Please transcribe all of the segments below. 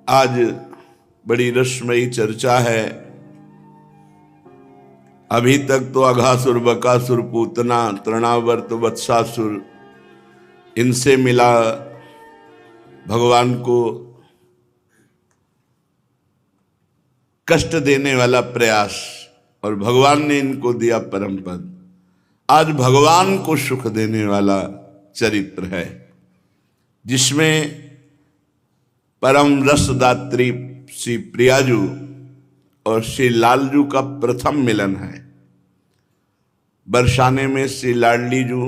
आज बड़ी रसमयी चर्चा है। अभी तक तो अघासुर, बकासुर, पूतना, तृणावर्त, वत्सासुर, इनसे मिला भगवान को कष्ट देने वाला प्रयास, और भगवान ने इनको दिया परम पद। आज भगवान को सुख देने वाला चरित्र है, जिसमें परम रसदात्री श्री प्रियाजू और श्री लालजू का प्रथम मिलन है। बरसाने में श्री लाडली जू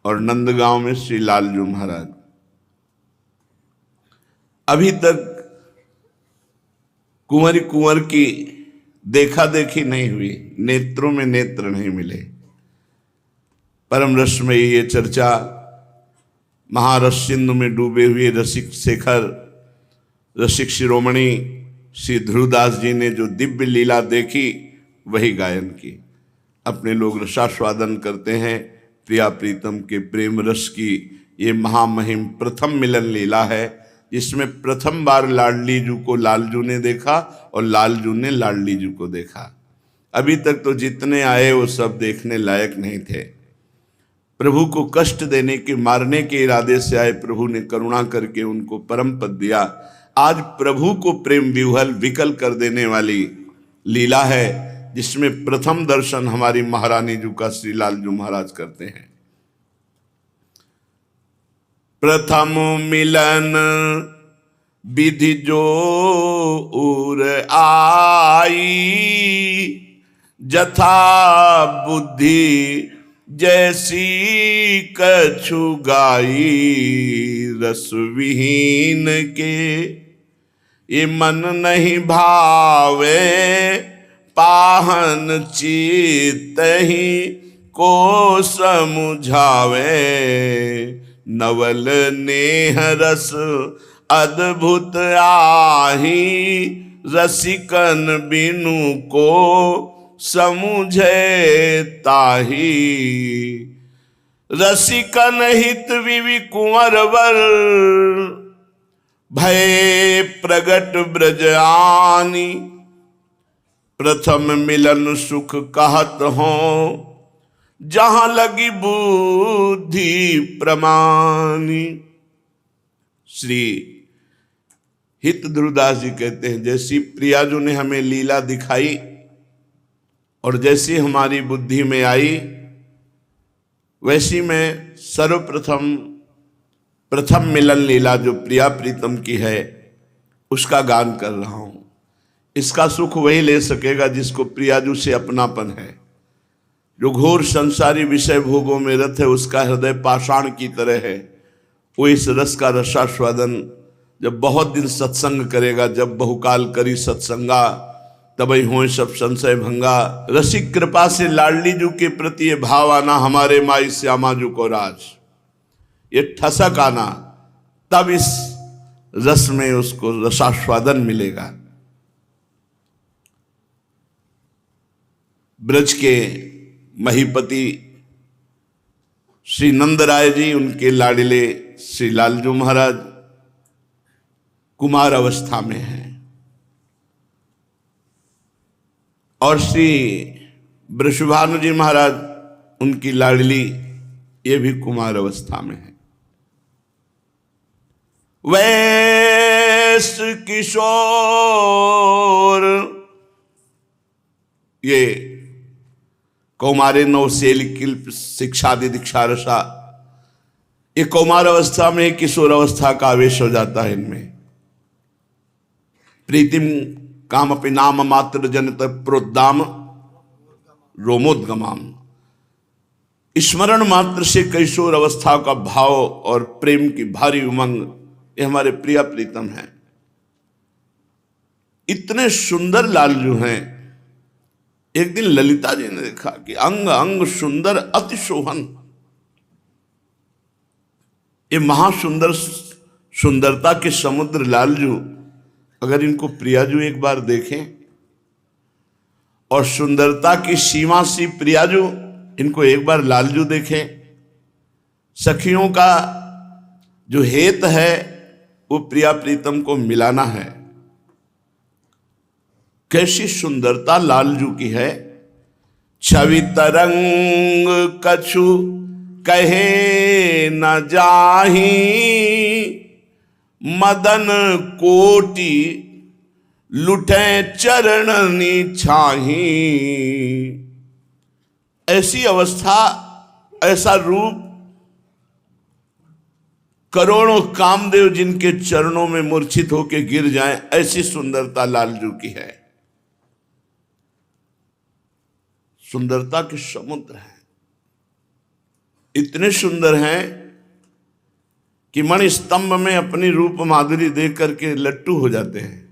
और नंदगांव में श्री लालजू महाराज। अभी तक कुंवर कुंवर की देखा देखी नहीं हुई, नेत्रों में नेत्र नहीं मिले। परम रस में ये चर्चा महारस सिंधु में डूबे हुए रसिक शेखर, रसिक शिरोमणि श्री ध्रुवदास जी ने जो दिव्य लीला देखी वही गायन की। अपने लोग रसास्वादन करते हैं। प्रिया प्रीतम के प्रेम रस की ये महामहिम प्रथम मिलन लीला है, जिसमें प्रथम बार लाडली जू को लालजू ने देखा और लालजू ने लाडली जू को देखा। अभी तक तो जितने आए वो सब देखने लायक नहीं थे। प्रभु को कष्ट देने के, मारने के इरादे से आए, प्रभु ने करुणा करके उनको परम पद दिया। आज प्रभु को प्रेम विह्वल विकल कर देने वाली लीला है, जिसमें प्रथम दर्शन हमारी महारानी जू का श्री लालजू महाराज करते हैं। प्रथम मिलन विधि जो उर आई, जथा बुद्धि जैसी कछु गाई। रस विहीन के ये मन नहीं भावे, पाहन चित्त ही को समुझावे। नवल नेह रस अद्भुत आही, रसिकन बिनु को समुझे ताही। रसिकन हित विवि कुंवर वर, भय प्रगट ब्रज आनी। प्रथम मिलन सुख कहत हो, जहां लगी बुद्धि प्रमानी। श्री हित ध्रुवदास जी कहते हैं, जैसी प्रियाजू ने हमें लीला दिखाई और जैसी हमारी बुद्धि में आई, वैसी मैं सर्वप्रथम प्रथम मिलन लीला जो प्रिया प्रीतम की है उसका गान कर रहा हूं। इसका सुख वही ले सकेगा जिसको प्रियाजू से अपनापन है। जो घोर संसारी विषय भोगों में रत है, उसका हृदय पाषाण की तरह है। वो इस रस का रसास्वादन जब बहुत दिन सत्संग करेगा, जब बहुकाल करी सत्संगा, तबई होए सब संशय भंगा। रसिक कृपा से लाडली जू के प्रति ये भाव आना, हमारे माई श्यामा जू को राज, ये ठसक आना, तब इस रस में उसको रसास्वादन मिलेगा। ब्रज के महीपति श्री नंदराय जी, उनके लाडले श्री लालजू महाराज कुमार अवस्था में हैं, और श्री वृषभानु जी महाराज, उनकी लाडली, ये भी कुमार अवस्था में है। वैस किशोर, ये कौमारे नवसेल किल्प शिक्षादि दीक्षा रसा, ये कौमार अवस्था में किशोर अवस्था का आवेश हो जाता है इनमें। प्रीतिम काम अपि नाम मात्र जनत प्रोद्दाम रोमोद्गमाम। स्मरण मात्र से किशोर अवस्था का भाव और प्रेम की भारी उमंग, ये हमारे प्रिया प्रीतम हैं। इतने सुंदर लालजू हैं। एक दिन ललिता जी ने देखा कि अंग अंग सुंदर अति शोभन। ये महासुंदर सुंदरता के समुद्र लालजू, अगर इनको प्रियाजू एक बार देखें, और सुंदरता की सीमा सी प्रियाजू, इनको एक बार लालजू देखें। सखियों का जो हेत है वो प्रिया प्रीतम को मिलाना है। कैसी सुंदरता लालजू की है। छवि तरंग कछु कहे न जाही, मदन कोटि लुटे चरणनी छाही। ऐसी अवस्था, ऐसा रूप, करोड़ों कामदेव जिनके चरणों में मूर्छित होकर गिर जाएं, ऐसी सुंदरता लालजू की है। सुंदरता के समुद्र हैं, इतने सुंदर हैं कि मणि स्तंभ में अपनी रूप माधुरी देख करके लट्टू हो जाते हैं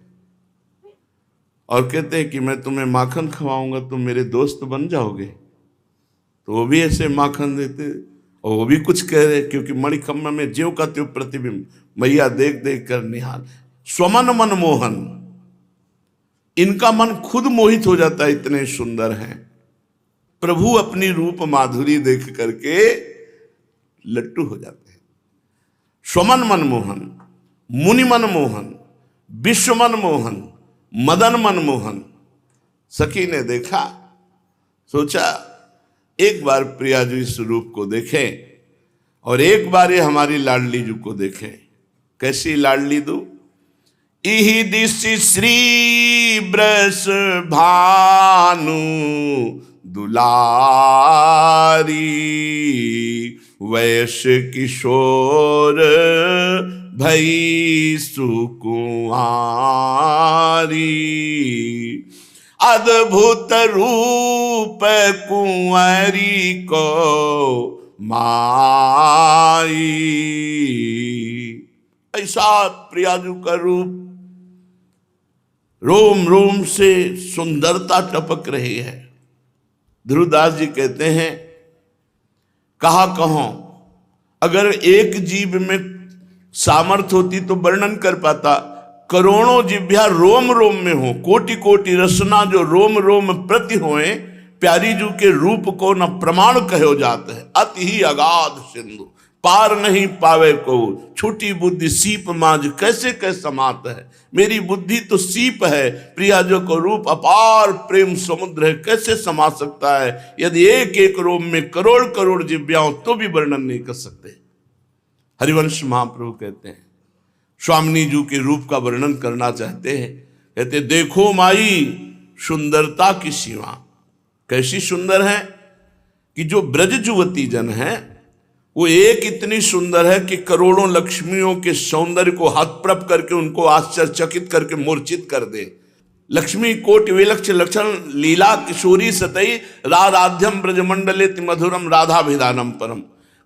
और कहते हैं कि मैं तुम्हें माखन खवाऊंगा, तुम मेरे दोस्त बन जाओगे। तो वो भी ऐसे माखन देते और वो भी कुछ कह रहे, क्योंकि मणिखम्भ में ज्यों का त्यों प्रतिबिंब, मैया देख देख कर निहाल। स्वमन मन मोहन, इनका मन खुद मोहित हो जाता है, इतने सुंदर हैं। प्रभु अपनी रूप माधुरी देख करके लट्टू हो जाते हैं। स्वमन मन मोहन, मुनि मन मोहन, विश्व मन मोहन, मदन मन मोहन। सखी ने देखा, सोचा एक बार प्रिया जी इस रूप को देखें और एक बार ये हमारी लाडली जी को देखें। कैसी लाडली दू। इहि दिशि श्री ब्रस भानु दुलारी, वैश किशोर भई सुकुमारी। अद्भुत रूप कुंवरी को माई। ऐसा प्रियाजू का रूप, रोम रोम से सुंदरता टपक रही है। ध्रुवदास जी कहते हैं, कहा कहो अगर एक जीव में सामर्थ होती तो वर्णन कर पाता। करोड़ों जिभ्या रोम रोम में हो, कोटि कोटि रसना जो रोम रोम प्रति होए, प्यारी जू के रूप को न प्रमाण कहो जात है। अति ही अगाध सिंधु पार नहीं पावे को, छूटी बुद्धि सीप मांझ कैसे कैसे समात है। मेरी बुद्धि तो सीप है, प्रिया जो को रूप अपार प्रेम समुद्र है, कैसे समा सकता है। यदि एक एक रोम में करोड़ करोड़ जिव्याओं तो भी वर्णन नहीं कर सकते। हरिवंश महाप्रभु कहते हैं, स्वामिनी जी के रूप का वर्णन करना चाहते हैं, कहते देखो माई सुंदरता की सीमा। कैसी सुंदर है कि जो ब्रज जुवती जन है वो एक इतनी सुंदर है कि करोड़ों लक्ष्मियों के सौंदर्य को हतप्रभ करके उनको आश्चर्यचकित करके मूर्छित कर दे। लक्ष्मी कोटि विलक्ष लक्षण लीला किशोरी सतई, राधाध्यम ब्रजमंडले मधुरम राधाभिधानम परम।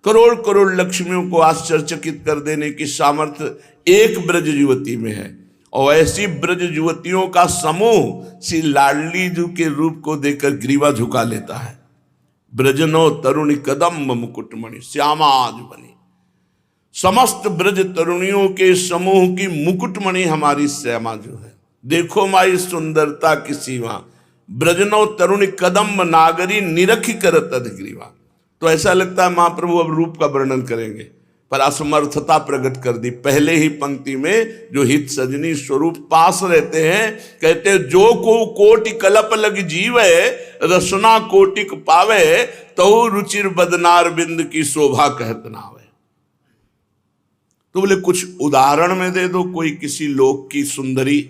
करोड़ करोड़ लक्ष्मियों को आश्चर्यचकित कर देने की सामर्थ्य एक ब्रज युवती में है। और ऐसी ब्रज युवतियों का समूह श्री लाडली जी के रूप को देखकर ग्रीवा झुका लेता है। ब्रजनो तरुणी कदम्ब मुकुटमणि श्यामाज बनी। समस्त ब्रज तरुणियों के समूह की मुकुटमणि हमारी श्यामा जो है। देखो माई सुंदरता की सीमा, ब्रजनो तरुणी कदम्ब नागरी निरखी करत अधिग्रीवा। तो ऐसा लगता है महाप्रभु अब रूप का वर्णन करेंगे, पर असमर्थता प्रकट कर दी। पहले ही पंक्ति में जो हित सजनी स्वरूप पास रहते हैं, कहते जो को कोटि कलप लग जीवे, रसना कोटिक पावे, तो रुचिर बदनार बिंद की शोभा कहत नावे। तो बोले कुछ उदाहरण में दे दो कोई किसी लोक की सुंदरी।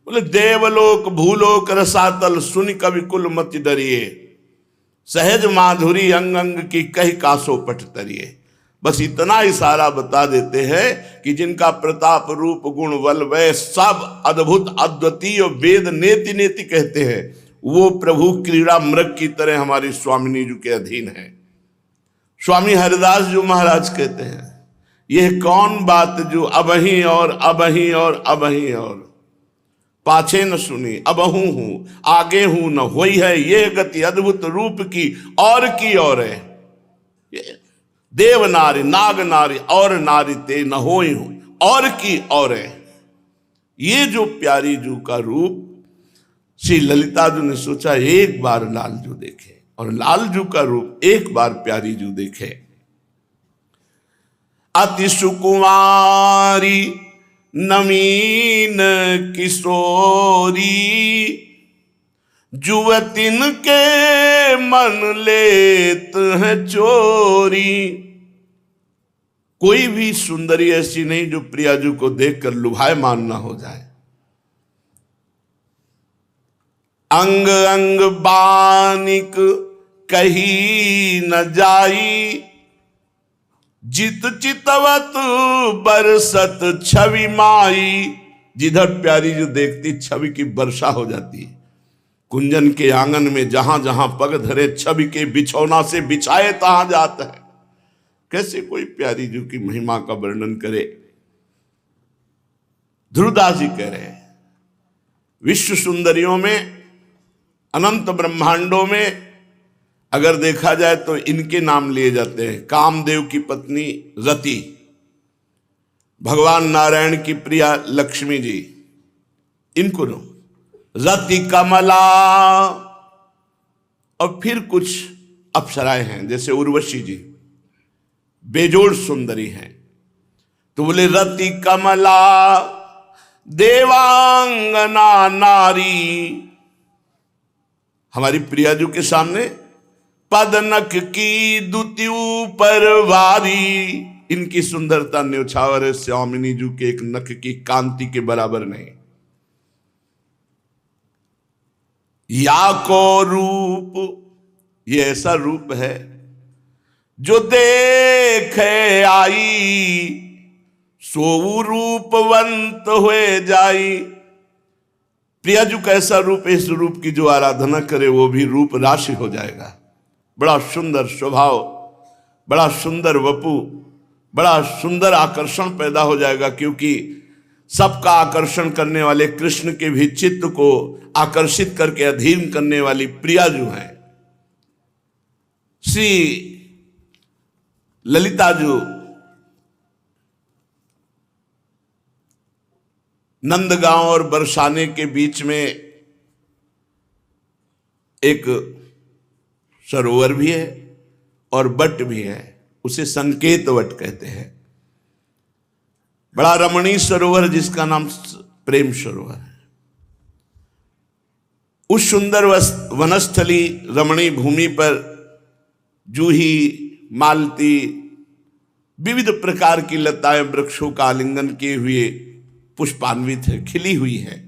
बोले देवलोक भूलोक रसातल सुनि कवि कुल मति डरिए, सहज माधुरी अंग अंग की कही कासो पट तरिए। बस इतना इशारा बता देते हैं कि जिनका प्रताप रूप गुण बल वह सब अद्भुत अद्वितीय वेद नेति नेति कहते हैं, वो प्रभु क्रीड़ा मृग की तरह हमारी स्वामिनी जी के अधीन है। स्वामी हरिदास जी महाराज कहते हैं, यह कौन बात जो अबही और अबही और अबही और पाछे न सुनी अबहू हूं आगे हूं न होई है, ये गति अद्भुत रूप की और है। देव नारी नाग नारी और नारी ते न होई हूं और की और है। ये जो प्यारी जू का रूप श्री ललिता जू ने सोचा एक बार लाल जू देखे, और लाल जू का रूप एक बार प्यारी जू देखे। अति सुकुमारी नवीन किशोरी, जुवतिन के मन लेत है चोरी। कोई भी सुंदरी ऐसी नहीं जो प्रियाजू को देखकर लुभायमान ना हो जाए। अंग अंग बानिक कही न जाई, जित चितवत बरसत छवि माई। जिधर प्यारी जो देखती छवि की वर्षा हो जाती है। कुंजन के आंगन में जहां जहां पग धरे, छवि के बिछौना से बिछाए तहां जाता है। कैसे कोई प्यारी जो की महिमा का वर्णन करे। ध्रुवदास जी कह रहे हैं, विश्व सुंदरियों में, अनंत ब्रह्मांडों में अगर देखा जाए तो इनके नाम लिए जाते हैं। कामदेव की पत्नी रति, भगवान नारायण की प्रिया लक्ष्मी जी, इनको नो रति कमला। और फिर कुछ अप्सराएं हैं जैसे उर्वशी जी, बेजोड़ सुंदरी हैं। तो बोले रति कमला देवांगना नारी। हमारी प्रियाजू के सामने पदनक की दुत्यू परवारी। इनकी सुंदरता न्योछावर है श्यामिनी जू के एक नख की कांति के बराबर नहीं। या को रूप, ये ऐसा रूप है जो देखे आई, सो रूपवंत हुए जाई। प्रियाजू का ऐसा रूप, इस रूप की जो आराधना करे वो भी रूप राशि हो जाएगा। बड़ा सुंदर स्वभाव, बड़ा सुंदर वपु, बड़ा सुंदर आकर्षण पैदा हो जाएगा। क्योंकि सबका आकर्षण करने वाले कृष्ण के भी चित्त को आकर्षित करके अधीन करने वाली प्रियाजू हैं। श्री ललिताजू नंदगांव और बरसाने के बीच में एक सरोवर भी है और बट भी है, उसे संकेत वट कहते हैं। बड़ा रमणीय सरोवर जिसका नाम प्रेम सरोवर है। उस सुंदर वनस्थली रमणीय भूमि पर जूही, मालती, विविध प्रकार की लताएं वृक्षों का आलिंगन किए हुए पुष्पान्वित है, खिली हुई है।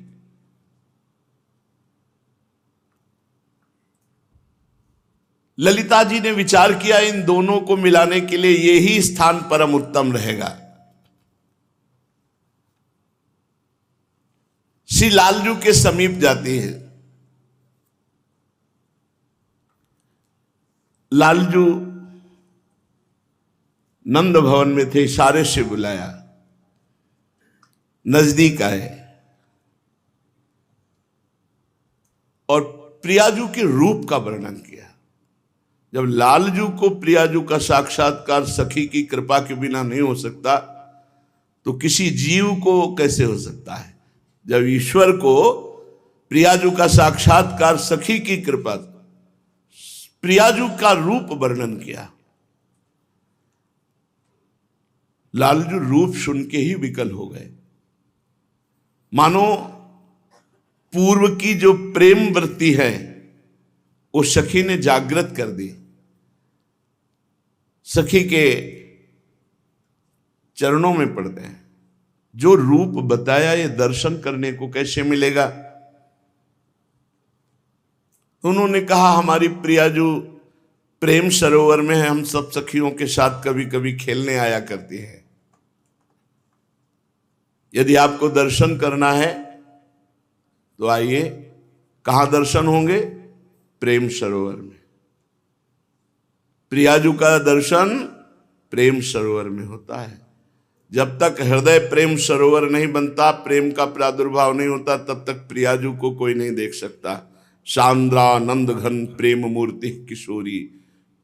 ललिता जी ने विचार किया इन दोनों को मिलाने के लिए यही स्थान परम उत्तम रहेगा। श्री लालजू के समीप जाती है। लालजू नंद भवन में थे, इशारे से बुलाया, नजदीक आए और प्रियाजू के रूप का वर्णन किया। जब लालजू को प्रियाजू का साक्षात्कार सखी की कृपा के बिना नहीं हो सकता तो किसी जीव को कैसे हो सकता है। जब ईश्वर को प्रियाजू का साक्षात्कार सखी की कृपा, प्रियाजू का रूप वर्णन किया। लालजू रूप सुन के ही विकल हो गए। मानो पूर्व की जो प्रेम वृत्ति है वो सखी ने जागृत कर दी। सखी के चरणों में पड़ते हैं। जो रूप बताया ये दर्शन करने को कैसे मिलेगा। उन्होंने कहा हमारी प्रियाजू प्रेम सरोवर में है, हम सब सखियों के साथ कभी कभी खेलने आया करती है। यदि आपको दर्शन करना है तो आइए। कहां दर्शन होंगे? प्रेम सरोवर में। प्रियाजू का दर्शन प्रेम सरोवर में होता है। जब तक हृदय प्रेम सरोवर नहीं बनता, प्रेम का प्रादुर्भाव नहीं होता, तब तक प्रियाजू को कोई नहीं देख सकता। सांद्रानंद घन प्रेम मूर्ति किशोरी,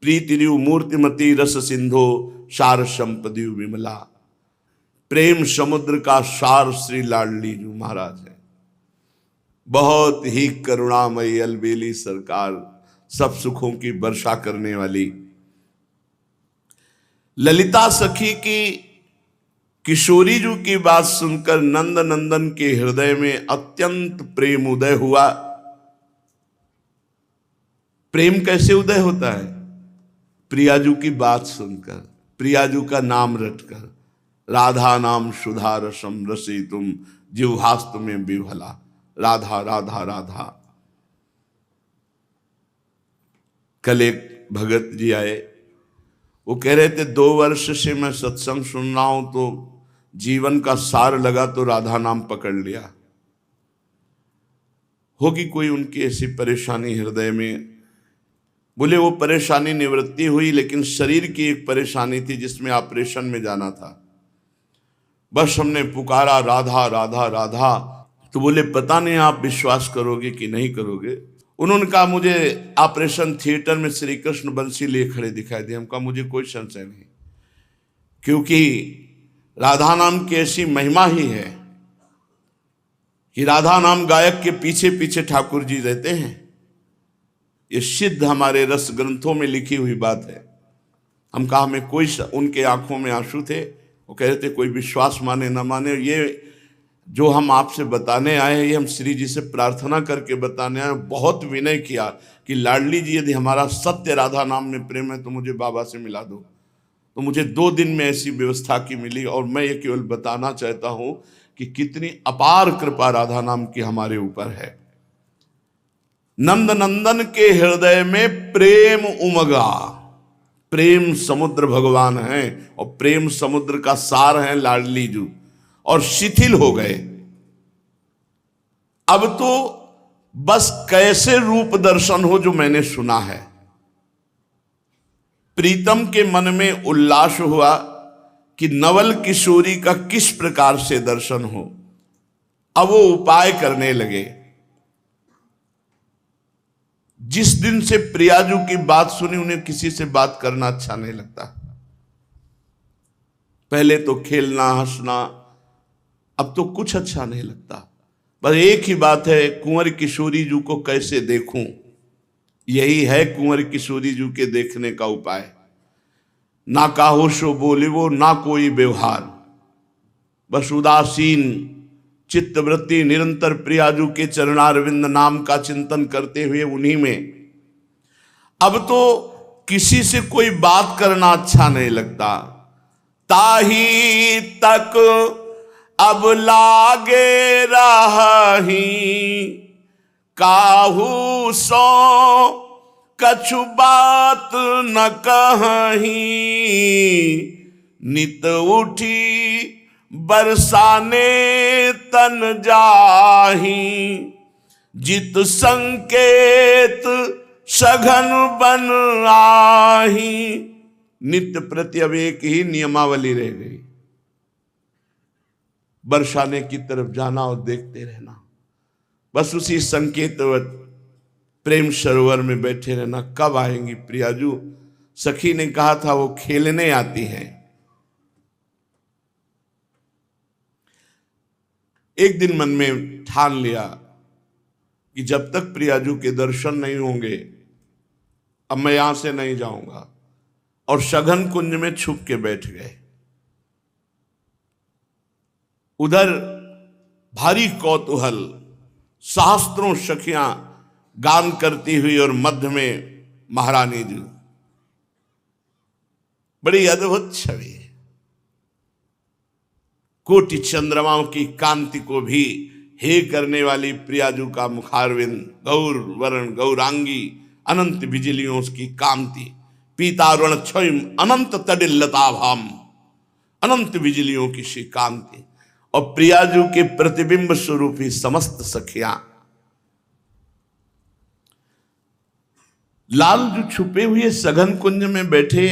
प्रीतिरिव मूर्तिमती रस सिंधो सार संपदिव विमला। प्रेम समुद्र का सार श्री लाडली जी महाराज है। बहुत ही करुणामयी अलबेली सरकार, सब सुखों की वर्षा करने वाली। ललिता सखी की किशोरी जी की बात सुनकर नंद नंदन के हृदय में अत्यंत प्रेम उदय हुआ। प्रेम कैसे उदय होता है? प्रियाजू की बात सुनकर, प्रियाजू का नाम रटकर, राधा नाम सुधा रसम रसी तुम जिह्वास्त में विभला, राधा राधा राधा। कल एक भगत जी आए, वो कह रहे थे 2 वर्ष से मैं सत्संग सुन रहा हूं तो जीवन का सार लगा तो राधा नाम पकड़ लिया। होगी कोई उनकी ऐसी परेशानी हृदय में। बोले वो परेशानी निवृत्ति हुई, लेकिन शरीर की एक परेशानी थी जिसमें ऑपरेशन में जाना था। बस हमने पुकारा राधा राधा राधा। तो बोले पता नहीं आप विश्वास करोगे कि नहीं करोगे। उन्होंने कहा मुझे ऑपरेशन थिएटर में श्री कृष्ण बंसी लिए खड़े दिखाई दिए। हम कहा मुझे कोई संशय नहीं, क्योंकि राधा नाम की ऐसी महिमा ही है कि राधा नाम गायक के पीछे पीछे ठाकुर जी रहते हैं। ये सिद्ध हमारे रस ग्रंथों में लिखी हुई बात है। हम कहा हमें कोई, उनके आंखों में आंसू थे। वो कह रहे थे कोई विश्वास माने न माने, ये जो हम आपसे बताने आए हैं ये हम श्री जी से प्रार्थना करके बताने आए। बहुत विनय किया कि लाडली जी यदि हमारा सत्य राधा नाम में प्रेम है तो मुझे बाबा से मिला दो। तो मुझे 2 दिन में ऐसी व्यवस्था की मिली, और मैं ये केवल बताना चाहता हूं कि कितनी अपार कृपा राधा नाम की हमारे ऊपर है। नंद नंदन के हृदय में प्रेम उमगा। प्रेम समुद्र भगवान है, और प्रेम समुद्र का सार है लाडली जी, और शिथिल हो गए। अब तो बस कैसे रूप दर्शन हो जो मैंने सुना है। प्रीतम के मन में उल्लास हुआ कि नवल किशोरी का किस प्रकार से दर्शन हो। अब वो उपाय करने लगे। जिस दिन से प्रियाजू की बात सुनी उन्हें किसी से बात करना अच्छा नहीं लगता। पहले तो खेलना हंसना, अब तो कुछ अच्छा नहीं लगता। बस एक ही बात है, कुंवर किशोरी जी को कैसे देखूं। यही है कुंवर किशोरी जी के देखने का उपाय। ना काहो सो बोले वो, ना कोई व्यवहार, बस उदासीन चित्तवृत्ति निरंतर प्रियाजू के चरणारविंद नाम का चिंतन करते हुए उन्हीं में। अब तो किसी से कोई बात करना अच्छा नहीं लगता। ताही तक अब लागे रही, काहू सो कछु बात न कहीं, नित उठी बरसाने तन जाही, जित संकेत सघन बन आही। नित्य प्रति अब एक ही नियमावली रह गई, बरसाने की तरफ जाना और देखते रहना। बस उसी संकेतवत प्रेम सरोवर में बैठे रहना। कब आएंगी प्रियाजू? सखी ने कहा था वो खेलने आती हैं। एक दिन मन में ठान लिया कि जब तक प्रियाजू के दर्शन नहीं होंगे अब मैं यहां से नहीं जाऊंगा, और सघन कुंज में छुप के बैठ गए। उधर भारी कौतूहल, सहस्त्रों सखियां गान करती हुई, और मध्य में महारानी जी। बड़ी अद्भुत छवि। कोटि चंद्रमाओं की कांति को भी हे करने वाली प्रियाजू का मुखारविंद, गौर वर्ण गौरांगी, अनंत बिजलियों की कांति, पीतारुण क्षय अनंत तडिल्लताभाम, अनंत बिजलियों की सी कांति, और प्रियाजू के प्रतिबिंब स्वरूप ही समस्त सखियां। लाल जो छुपे हुए सघन कुंज में बैठे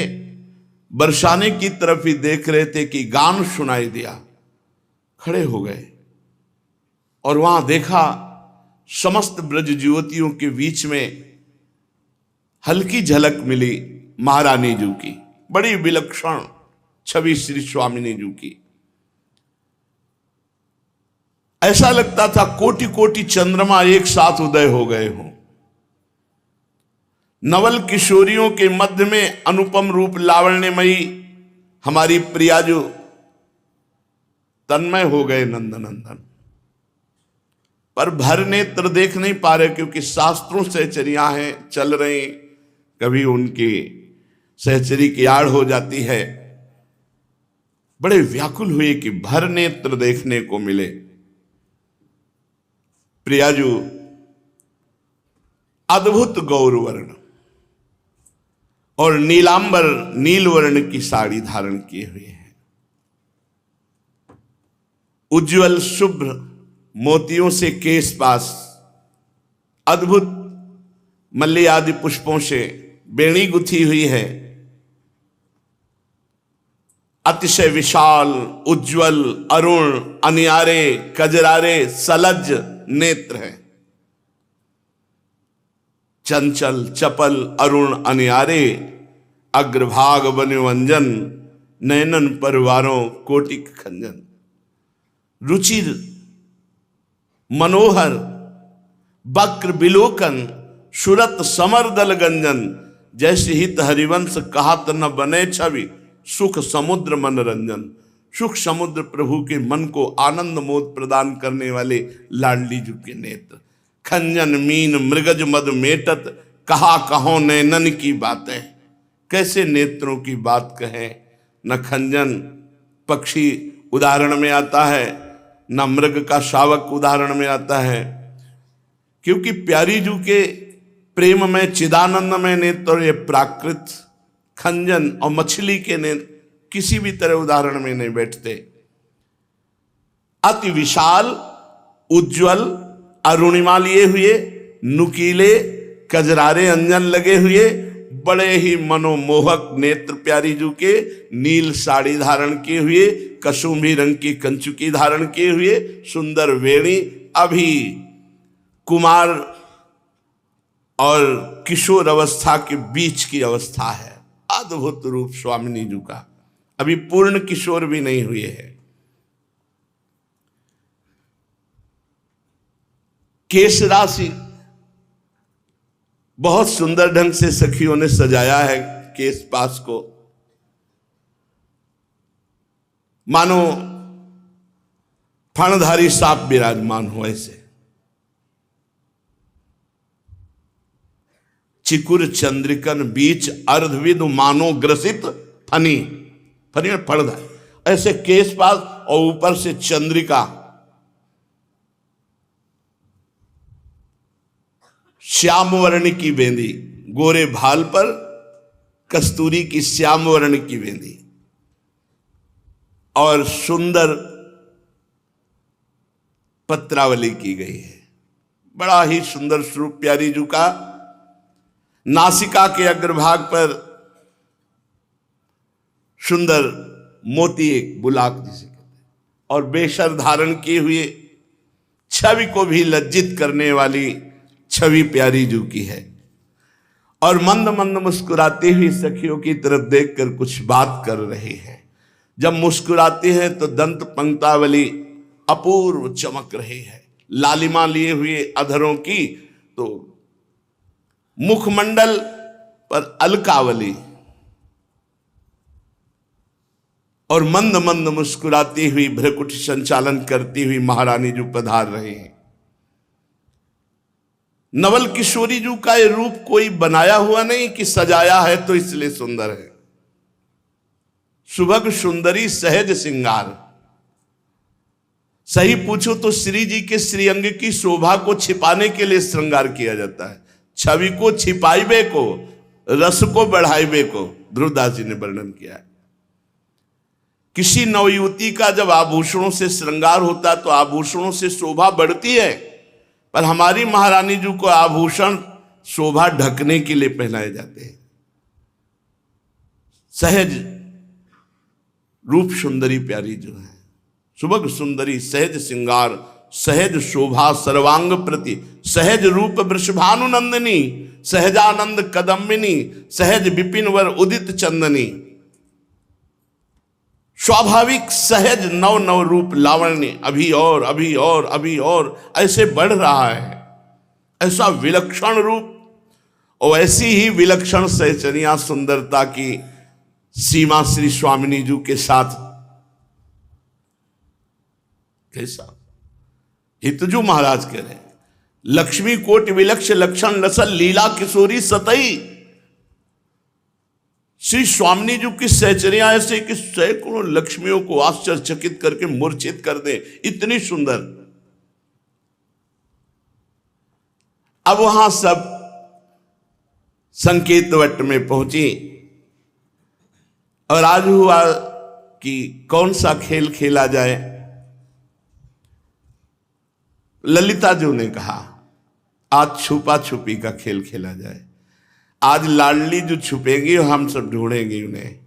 बरसाने की तरफ ही देख रहे थे कि गान सुनाई दिया। खड़े हो गए और वहां देखा समस्त ब्रज युवतियों के बीच में हल्की झलक मिली महारानी जी की। बड़ी विलक्षण छवि श्री स्वामिनी जी की। ऐसा लगता था कोटि कोटि चंद्रमा एक साथ उदय हो गए हों। नवल किशोरियों के मध्य में अनुपम रूप लावण्यमयी हमारी प्रियाजू तन्मय हो गए नंदनंदन। पर भर नेत्र देख नहीं पा रहे, क्योंकि शास्त्रों सहचरियां हैं, चल रही, कभी उनकी सहचरी की आड़ हो जाती है। बड़े व्याकुल हुए कि भर नेत्र देखने को मिले। प्रियाजू अद्भुत गौरवर्ण और नीलांबर नील वर्ण की साड़ी धारण किए हुए हैं। उज्जवल शुभ्र मोतियों से केश पास, अद्भुत मल्ली आदि पुष्पों से बेणी गुथी हुई है। अतिशय विशाल, उज्जवल, अरुण, अनियारे, कजरारे, सलज नेत्र है। चंचल, चपल, अरुण, अनियारे, अग्रभाग वन्यवंजन, नयनन परिवारों कोटिक खंजन। रुचिर मनोहर वक्र बिलोकन, सुरत समर दल गंजन। जैसे हित हरिवंश कहत न बने छवि, सुख समुद्र मनोरंजन। सुख समुद्र प्रभु के मन को आनंद मोद प्रदान करने वाले लाडली जी के नेत्र। खंजन मीन मृगज मद मेटत, कहा कहो नैनन की बातें। कैसे नेत्रों की बात कहें। न खंजन पक्षी उदाहरण में आता है, न मृग का शावक उदाहरण में आता है, क्योंकि प्यारी जू के प्रेम में चिदानंद में नेत्र ये प्राकृत खंजन और मछली के नेत्र किसी भी तरह उदाहरण में नहीं बैठते। अति विशाल, उज्जवल, अरुणिमा लिए हुए, नुकीले कजरारे अंजन लगे हुए, बड़े ही मनोमोहक नेत्र प्यारी जू के, नील साड़ी धारण किए हुए, कसूंभी रंग की कंचुकी धारण किए हुए, सुंदर वेणी, अभी कुमार और किशोर अवस्था के बीच की अवस्था है। अद्भुत रूप स्वामिनी जी का, अभी पूर्ण किशोर भी नहीं हुए हैं। केश राशि बहुत सुंदर ढंग से सखियों ने सजाया है केश पास को, मानो फणधारी सांप विराजमान हो ऐसे। चिकुर चंद्रिकन बीच अर्धविद मानो ग्रसित फनी, फनी में फणधारी, ऐसे केश पास और ऊपर से चंद्रिका। श्याम वर्ण की बेंदी, गोरे भाल पर कस्तूरी की श्याम वर्ण की बेंदी, और सुंदर पत्रावली की गई है। बड़ा ही सुंदर स्वरूप प्यारी जू का। नासिका के अग्रभाग पर सुंदर मोती, एक बुलाक जिसे कहते हैं, और बेशर धारण किए हुए, छवि को भी लज्जित करने वाली छवि प्यारी जू की है। और मंद मंद मुस्कुराती हुई सखियों की तरफ देखकर कुछ बात कर रही है। जब मुस्कुराती है तो दंत पंक्तावली अपूर्व चमक रही है। लालिमा लिए हुए अधरों की, तो मुखमंडल पर अलकावली, और मंद मंद मुस्कुराती हुई भ्रकुटी संचालन करती हुई महारानी जू पधार रहे हैं। नवल किशोरी जू का ये रूप कोई बनाया हुआ नहीं कि सजाया है तो इसलिए सुंदर है। सुभग सुंदरी सहज सिंगार। सही पूछो तो श्री जी के श्रीअंग की शोभा को छिपाने के लिए श्रृंगार किया जाता है। छवि को छिपाइबे को, रस को बढ़ाइबे को ध्रुवदास जी ने वर्णन किया है। किसी नवयुवती का जब आभूषणों से श्रृंगार होता है तो आभूषणों से शोभा बढ़ती है, पर हमारी महारानी जी को आभूषण शोभा ढकने के लिए पहनाए जाते हैं। सहज रूप सुंदरी प्यारी जो है, सुभग सुंदरी सहज सिंगार, सहज शोभा सर्वांग प्रति, सहज रूप वृषभानु नंदिनी, सहजानंद कदम्बिनी, सहज विपिन वर उदित चंदनी। स्वाभाविक सहज नव नव रूप लावण्य अभी और अभी और अभी और ऐसे बढ़ रहा है। ऐसा विलक्षण रूप और ऐसी ही विलक्षण सहचरिया सुंदरता की सीमा श्री स्वामिनी जी के साथ कैसा? हितजू महाराज कह रहे हैं, लक्ष्मी कोटि विलक्ष लक्षण लसल लीला किशोरी सतई। श्री स्वामी जी की सहचर्या ऐसे कि सैकड़ों लक्ष्मियों को आश्चर्यचकित करके मूर्छित कर दे, इतनी सुंदर। अब वहां सब संकेत वट में पहुंची और आज हुआ कि कौन सा खेल खेला जाए। ललिता जी ने कहा आज छुपा छुपी का खेल खेला जाए। आज लाडली जो छुपेंगी हम सब ढूंढेंगे उन्हें,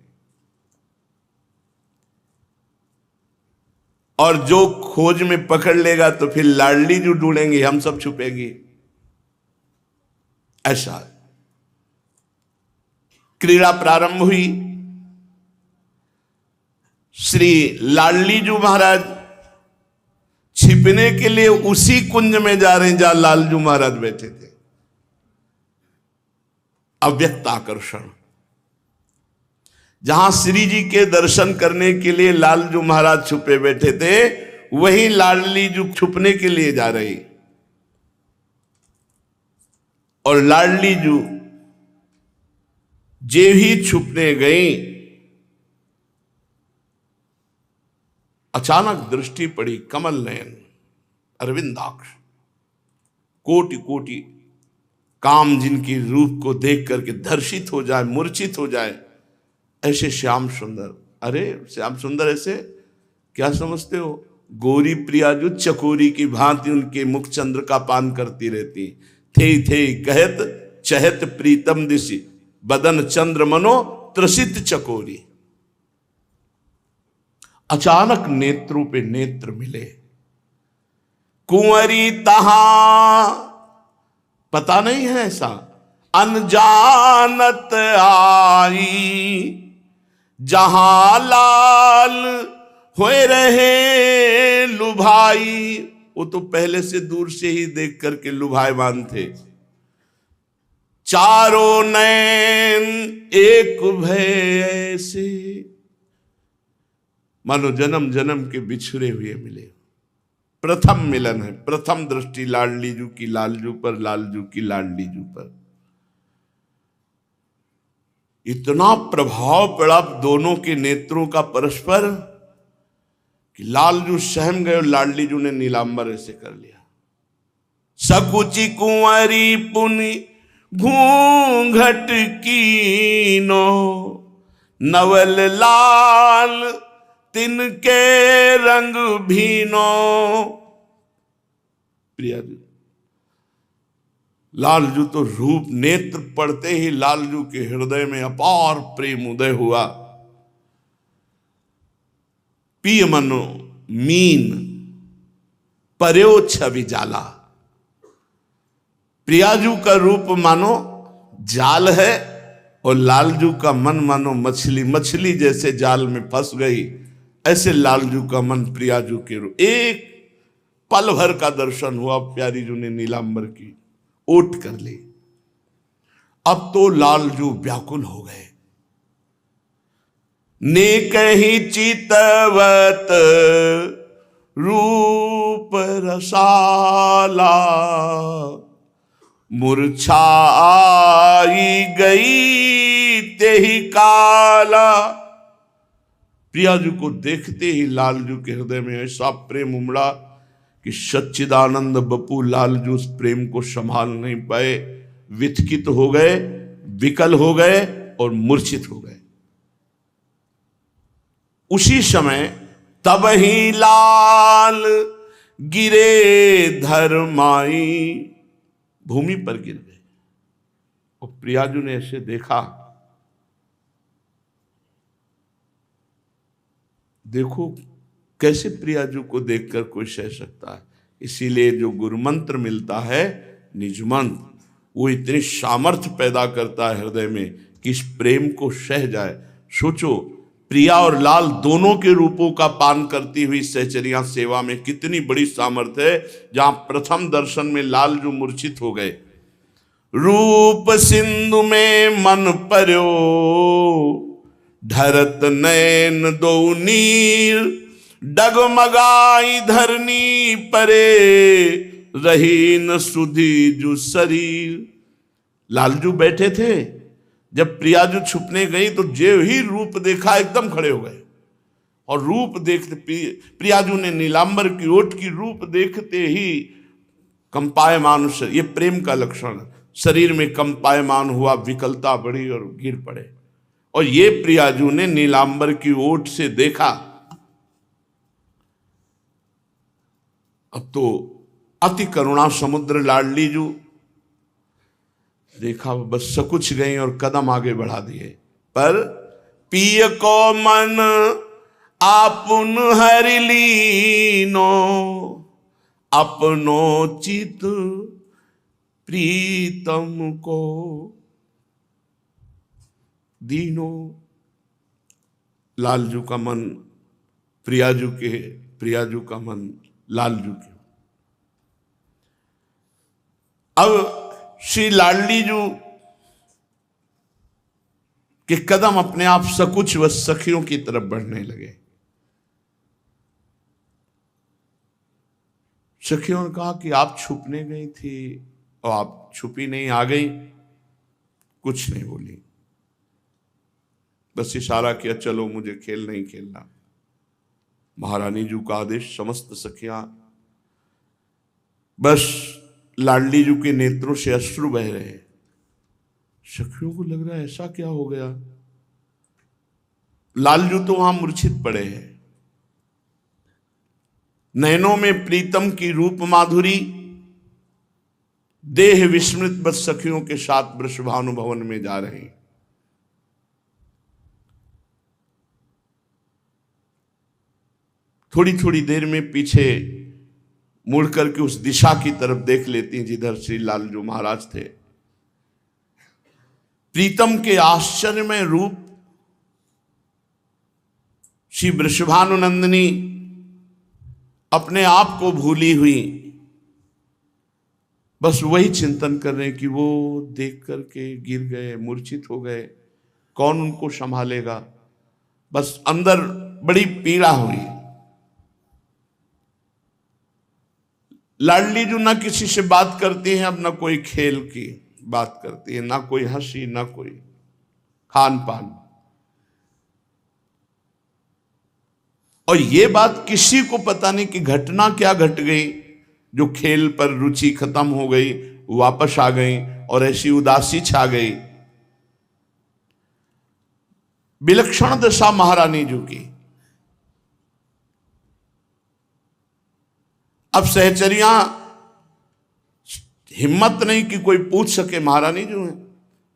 और जो खोज में पकड़ लेगा तो फिर लाडली जो ढूंढेंगे, हम सब छुपेंगे। ऐसा क्रीड़ा प्रारंभ हुई। श्री लाडली जी महाराज छिपने के लिए उसी कुंज में जा रहे हैं जहां लालजू महाराज बैठे थे। अव्यक्त आकर्षण, जहां श्री जी के दर्शन करने के लिए लालजू महाराज छुपे बैठे थे, वहीं लाडली जी छुपने के लिए जा रही। और लाडली जी जे ही छुपने गई, अचानक दृष्टि पड़ी कमल नयन अरविंदाक्ष, कोटि कोटि काम जिनकी रूप को देख करके धर्षित हो जाए, मूर्छित हो जाए, ऐसे श्याम सुंदर। अरे श्याम सुंदर ऐसे क्या समझते हो? गोरी प्रिया जो चकोरी की भांति उनके मुख चंद्र का पान करती रहती। थे कहत चहत प्रीतम दिशि बदन चंद्र मनो त्रसित चकोरी। अचानक नेत्रों पे नेत्र मिले। कुंवरी तहां, पता नहीं है ऐसा, अनजानत आई, जहां लाल होए रहे लुभाई। वो तो पहले से दूर से ही देख करके लुभायमान थे। चारों नैन एक भय ऐसे, मानो जन्म जन्म के बिछुरे हुए मिले। प्रथम मिलन है, प्रथम दृष्टि लाडली जू की लालजू पर, लालजू की लाडली जू पर। इतना प्रभाव पड़ा दोनों के नेत्रों का परस्पर कि लालजू सहम गए और लाडली जू ने नीलांबर ऐसे कर लिया। सकुची कुंवरी पुनि घूंघट कीनो, नवल लाल तिनके रंग भीनो। प्रिया जी, लालजू तो रूप नेत्र पड़ते ही लालजू के हृदय में अपार प्रेम उदय हुआ। पिय मनो मीन पर्यो छवि जाला। प्रियाजू का रूप मानो जाल है और लालजू का मन मानो मछली, मछली जैसे जाल में फंस गई, ऐसे लालजू का मन प्रियाजू के रूप। एक पल भर का दर्शन हुआ, प्यारी जू ने नीलांबर की ओट कर ली। अब तो लालजू व्याकुल हो गए। ने कहीं चितवत रूप रसाला, मूर्छा आई गई तेहि काला। प्रियाजू को देखते ही लालजू के हृदय में ऐसा प्रेम उमड़ा कि सच्चिदानंद बपू लालजू उस प्रेम को संभाल नहीं पाए, विचकित हो गए, विकल हो गए और मूर्छित हो गए। उसी समय तब ही लाल गिरे धरमाई, भूमि पर गिर गए। और प्रियाजू ने ऐसे देखा, देखो कैसे प्रियाजू को देखकर कोई सह सकता है। इसीलिए जो गुरु मंत्र मिलता है निज मंत्र, वो इतनी सामर्थ्य पैदा करता है हृदय में कि इस प्रेम को सह जाए। सोचो, प्रिया और लाल दोनों के रूपों का पान करती हुई सहचर्या सेवा में कितनी बड़ी सामर्थ्य है। जहां प्रथम दर्शन में लालजू मूर्छित हो गए, रूप सिंधु में मन पर्यो, ढरत नैन दो नीर डगमगाई धरनी परे, रही न सुधी जु शरीर। लालजू बैठे थे, जब प्रियाजू छुपने गई तो जो ही रूप देखा एकदम खड़े हो गए। और रूप देखते प्रियाजू ने नीलांबर की ओट की रूप देखते ही कंपायमान, ये प्रेम का लक्षण, शरीर में कंपायमान हुआ, विकलता बढ़ी और गिर पड़े। और ये प्रियाजू ने नीलांबर की ओट से देखा। अब तो अति करुणा समुद्र लाडली जू, देखा बस सकुच गई और कदम आगे बढ़ा दिए। पर पिय को मन आपुन हरि लीनो, अपनो चित प्रीतम को दीनो। लालजू का मन प्रियाजू का मन लालजू के। अब श्री लाडली जू के कदम अपने आप सकुच व सखियों की तरफ बढ़ने लगे। सखियों ने कहा कि आप छुपने गई थी और आप छुपी नहीं, आ गई। कुछ नहीं बोली, बस इशारा किया, चलो मुझे खेल नहीं खेलना। महारानी जू का आदेश, समस्त सखियां, बस लाडली जू के नेत्रों से अश्रु बह रहे। सखियों को लग रहा है ऐसा क्या हो गया। लालजू तो वहां मूर्छित पड़े हैं। नयनों में प्रीतम की रूप माधुरी, देह विस्मृत बस सखियों के साथ वृषभानु भवन में जा रहे हैं। थोड़ी थोड़ी देर में पीछे मुड़ करके उस दिशा की तरफ देख लेती हैं जिधर श्री लालजू महाराज थे। प्रीतम के आश्चर्यमय रूप, श्री वृषभानुनंदिनी अपने आप को भूली हुई, बस वही चिंतन कर रहे हैं कि वो देख करके गिर गए, मूर्छित हो गए, कौन उनको संभालेगा। बस अंदर बड़ी पीड़ा हुई। लाडली जो ना किसी से बात करती हैं, अब ना कोई खेल की बात करती है, ना कोई हंसी, ना कोई खान पान। और ये बात किसी को पता नहीं कि घटना क्या घट गई, जो खेल पर रुचि खत्म हो गई, वापस आ गई और ऐसी उदासी छा गई। विलक्षण दशा महारानी जू की। अब सहचरियां हिम्मत नहीं कि कोई पूछ सके महारानी जो है,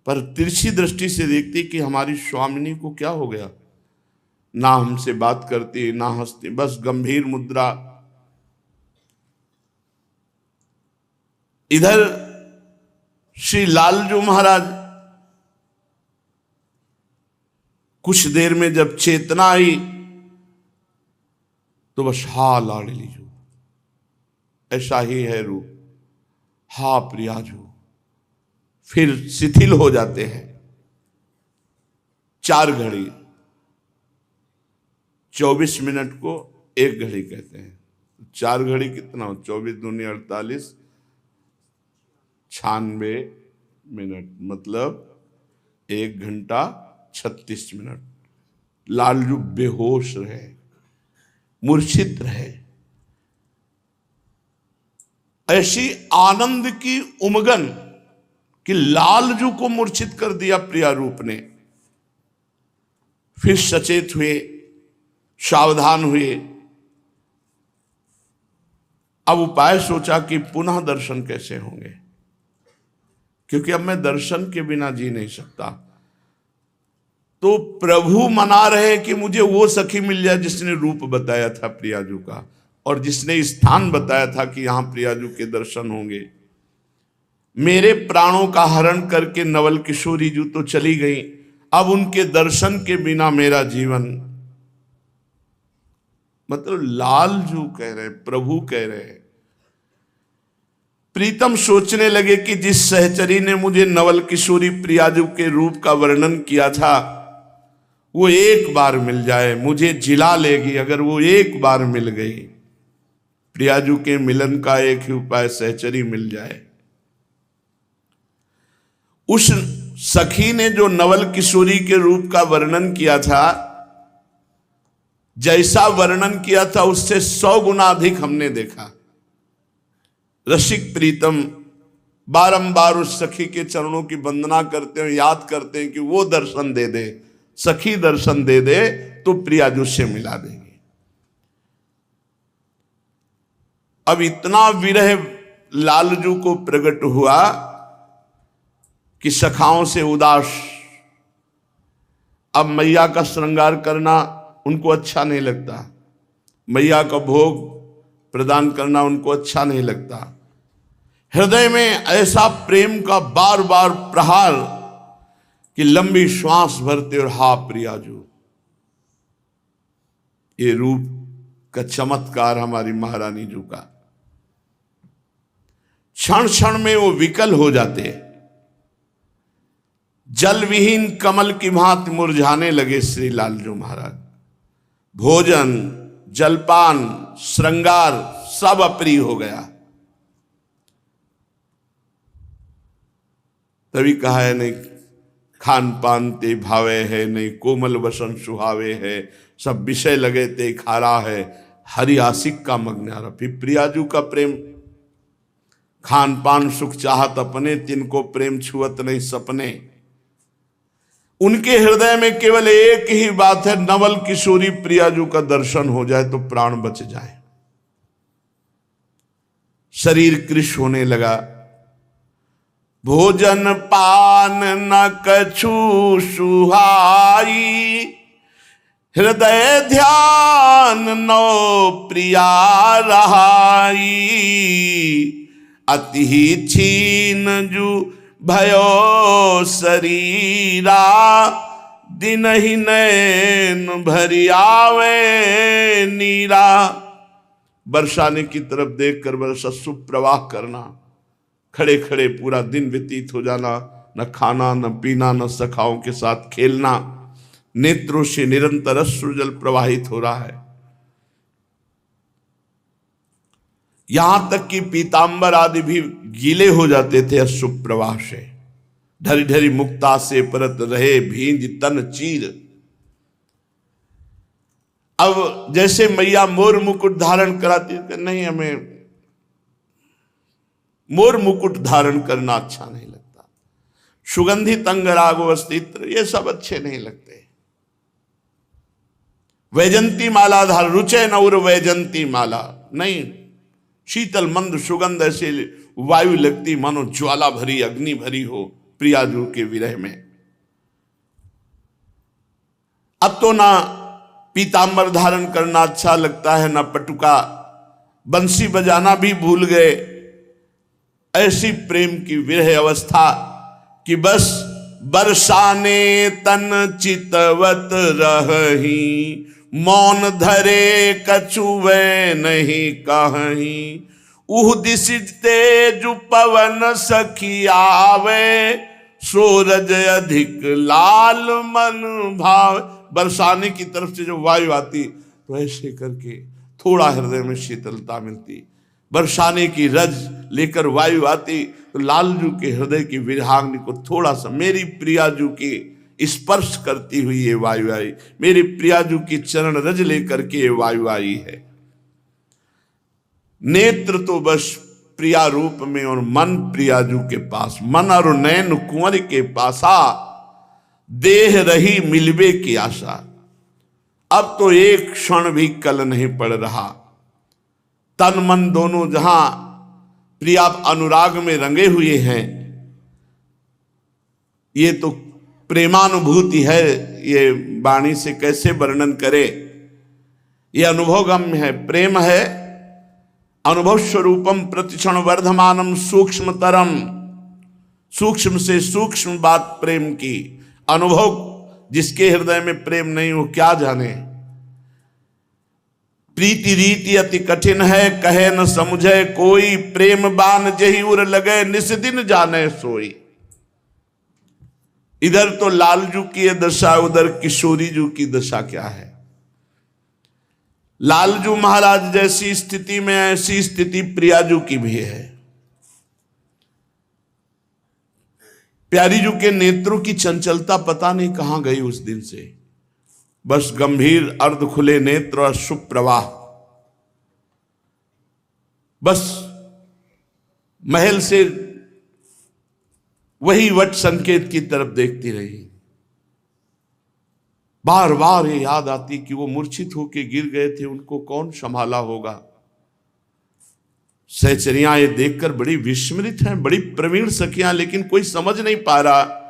पर तिरछी दृष्टि से देखती कि हमारी स्वामिनी को क्या हो गया। ना हमसे बात करती, ना हंसती, बस गंभीर मुद्रा। इधर श्री लालजू महाराज कुछ देर में जब चेतना आई तो बस हा लाडली जू, ऐसा ही है रूप, हा प्रियाजू, फिर शिथिल हो जाते हैं। 4 घड़ी 24 मिनट को 1 घड़ी कहते हैं। 4 घड़ी कितना हो, 24 दूनी 48, 96 मिनट, मतलब 1 घंटा 36 मिनट। लालजू बेहोश रहे, मूर्छित रहे। ऐसी आनंद की उमगन कि लालजू को मूर्छित कर दिया प्रिया रूप ने। फिर सचेत हुए, सावधान हुए। अब उपाय सोचा कि पुनः दर्शन कैसे होंगे, क्योंकि अब मैं दर्शन के बिना जी नहीं सकता। तो प्रभु मना रहे कि मुझे वो सखी मिल जाए जिसने रूप बताया था प्रियाजू का, और जिसने स्थान बताया था कि यहां प्रियाजू के दर्शन होंगे। मेरे प्राणों का हरण करके नवल किशोरी जू तो चली गई, अब उनके दर्शन के बिना मेरा जीवन। मतलब लालजू कह रहे, प्रभु कह रहे। प्रीतम सोचने लगे कि जिस सहचरी ने मुझे नवल किशोरी प्रियाजू के रूप का वर्णन किया था, वो एक बार मिल जाए मुझे जिला लेगी, अगर वो एक बार मिल गई। प्रियाजू के मिलन का एक ही उपाय, सहचरी मिल जाए। उस सखी ने जो नवल किशोरी के रूप का वर्णन किया था, जैसा वर्णन किया था उससे 100 गुना अधिक हमने देखा। रसिक प्रीतम बारंबार उस सखी के चरणों की वंदना करते हैं, याद करते हैं कि वो दर्शन दे दे, सखी दर्शन दे दे तो प्रियाजू से मिला देंगे। अब इतना विरह लालजू को प्रकट हुआ कि सखाओं से उदास। अब मैया का श्रृंगार करना उनको अच्छा नहीं लगता, मैया का भोग प्रदान करना उनको अच्छा नहीं लगता। हृदय में ऐसा प्रेम का बार बार प्रहार कि लंबी श्वास भरते और हा प्रियाजू। ये रूप का चमत्कार हमारी महारानी जू का। क्षण क्षण में वो विकल हो जाते, जल विहीन कमल की भांति मुरझाने लगे श्री लालजू महाराज। भोजन, जलपान, श्रृंगार सब अप्रिय हो गया। तभी कहा है, नहीं खान पान ते भावे है, नहीं कोमल वसन सुहावे है, सब विषय लगे ते खारा है, हरि आशिक का मग्नारा। फिर प्रियाजू का प्रेम, खान पान सुख चाहत अपने, तिनको प्रेम छुअत नहीं सपने। उनके हृदय में केवल एक ही बात है, नवल किशोरी प्रियाजू का दर्शन हो जाए तो प्राण बच जाए। शरीर कृश होने लगा। भोजन पान न कछु सुहाई, हृदय ध्यान नो प्रिया रहाई। अति छीन जू भयो शरीरा, दिन ही नैन भरी आवे नीरा। बरसाने की तरफ देखकर बरसा सुप्रवाह करना, खड़े खड़े पूरा दिन व्यतीत हो जाना, न खाना न पीना न सखाओं के साथ खेलना, नेत्रों से निरंतर अश्रुजल प्रवाहित हो रहा है। यहां तक कि पीतांबर आदि भी गीले हो जाते थे अश्रु प्रवाह से। ढरी ढरी मुक्ता से परत रहे भींज तन चीर। अब जैसे मैया मोर मुकुट धारण कराती है, नहीं हमें मोर मुकुट धारण करना अच्छा नहीं लगता, सुगंधित अंगराग वस्त्र ये सब अच्छे नहीं लगते। वैजंती माला धार रुचे नौर वैजंती माला, नहीं शीतल मंद सुगंध ऐसे वायु लगती मानो ज्वाला भरी अग्नि भरी हो प्रियाजू के विरह में। अब तो ना पीतांबर धारण करना अच्छा लगता है, ना पटुका, बंसी बजाना भी भूल गए। ऐसी प्रेम की विरह अवस्था कि बस बरसाने तन चितवत रही, मौन धरे कछुवे नहीं कहीं। उह दिश तेज पवन सखी आवे, सूरज अधिक लाल मन भाव। बरसाने की तरफ से जो वायु आती तो ऐसे करके थोड़ा हृदय में शीतलता मिलती। बरसाने की रज लेकर वायु आती तो लालजू के हृदय की विरहाग्नि को थोड़ा सा, मेरी प्रियाजू की स्पर्श करती हुई ये वायु आई, मेरी प्रियाजू की चरण रज लेकर के ये वायु आई है। नेत्र तो बस प्रिया रूप में और मन प्रियाजू के पास, मन और नैन कुंवर के पासा, देह रही मिलबे की आशा। अब तो एक क्षण भी कल नहीं पड़ रहा। तन मन दोनों जहां प्रिया अनुराग में रंगे हुए हैं, ये तो प्रेमानुभूति है, ये वाणी से कैसे वर्णन करे। ये अनुभवगम्य है, प्रेम है। अनुभव स्वरूपम प्रतिक्षण वर्धमानम सूक्ष्मतरम, सूक्ष्म से सूक्ष्म बात प्रेम की। अनुभव जिसके हृदय में प्रेम नहीं हो क्या जाने। प्रीति रीति अति कठिन है, कहे न समझे कोई, प्रेम बान जही उर लगे निस दिन जाने सोई। इधर तो लालजू की ये दशा, उधर किशोरी जू की दशा क्या है। लालजू महाराज जैसी स्थिति में ऐसी स्थिति प्रियाजू की भी है। प्यारीजू के नेत्रों की चंचलता पता नहीं कहां गई उस दिन से। बस गंभीर अर्ध खुले नेत्र और शुभ प्रवाह, बस महल से वही वट संकेत की तरफ देखती रही। बार बार ये याद आती कि वो मूर्छित होके गिर गए थे, उनको कौन संभाला होगा। सहचरियां ये देखकर बड़ी विस्मृत हैं, बड़ी प्रवीण सखियां, लेकिन कोई समझ नहीं पा रहा।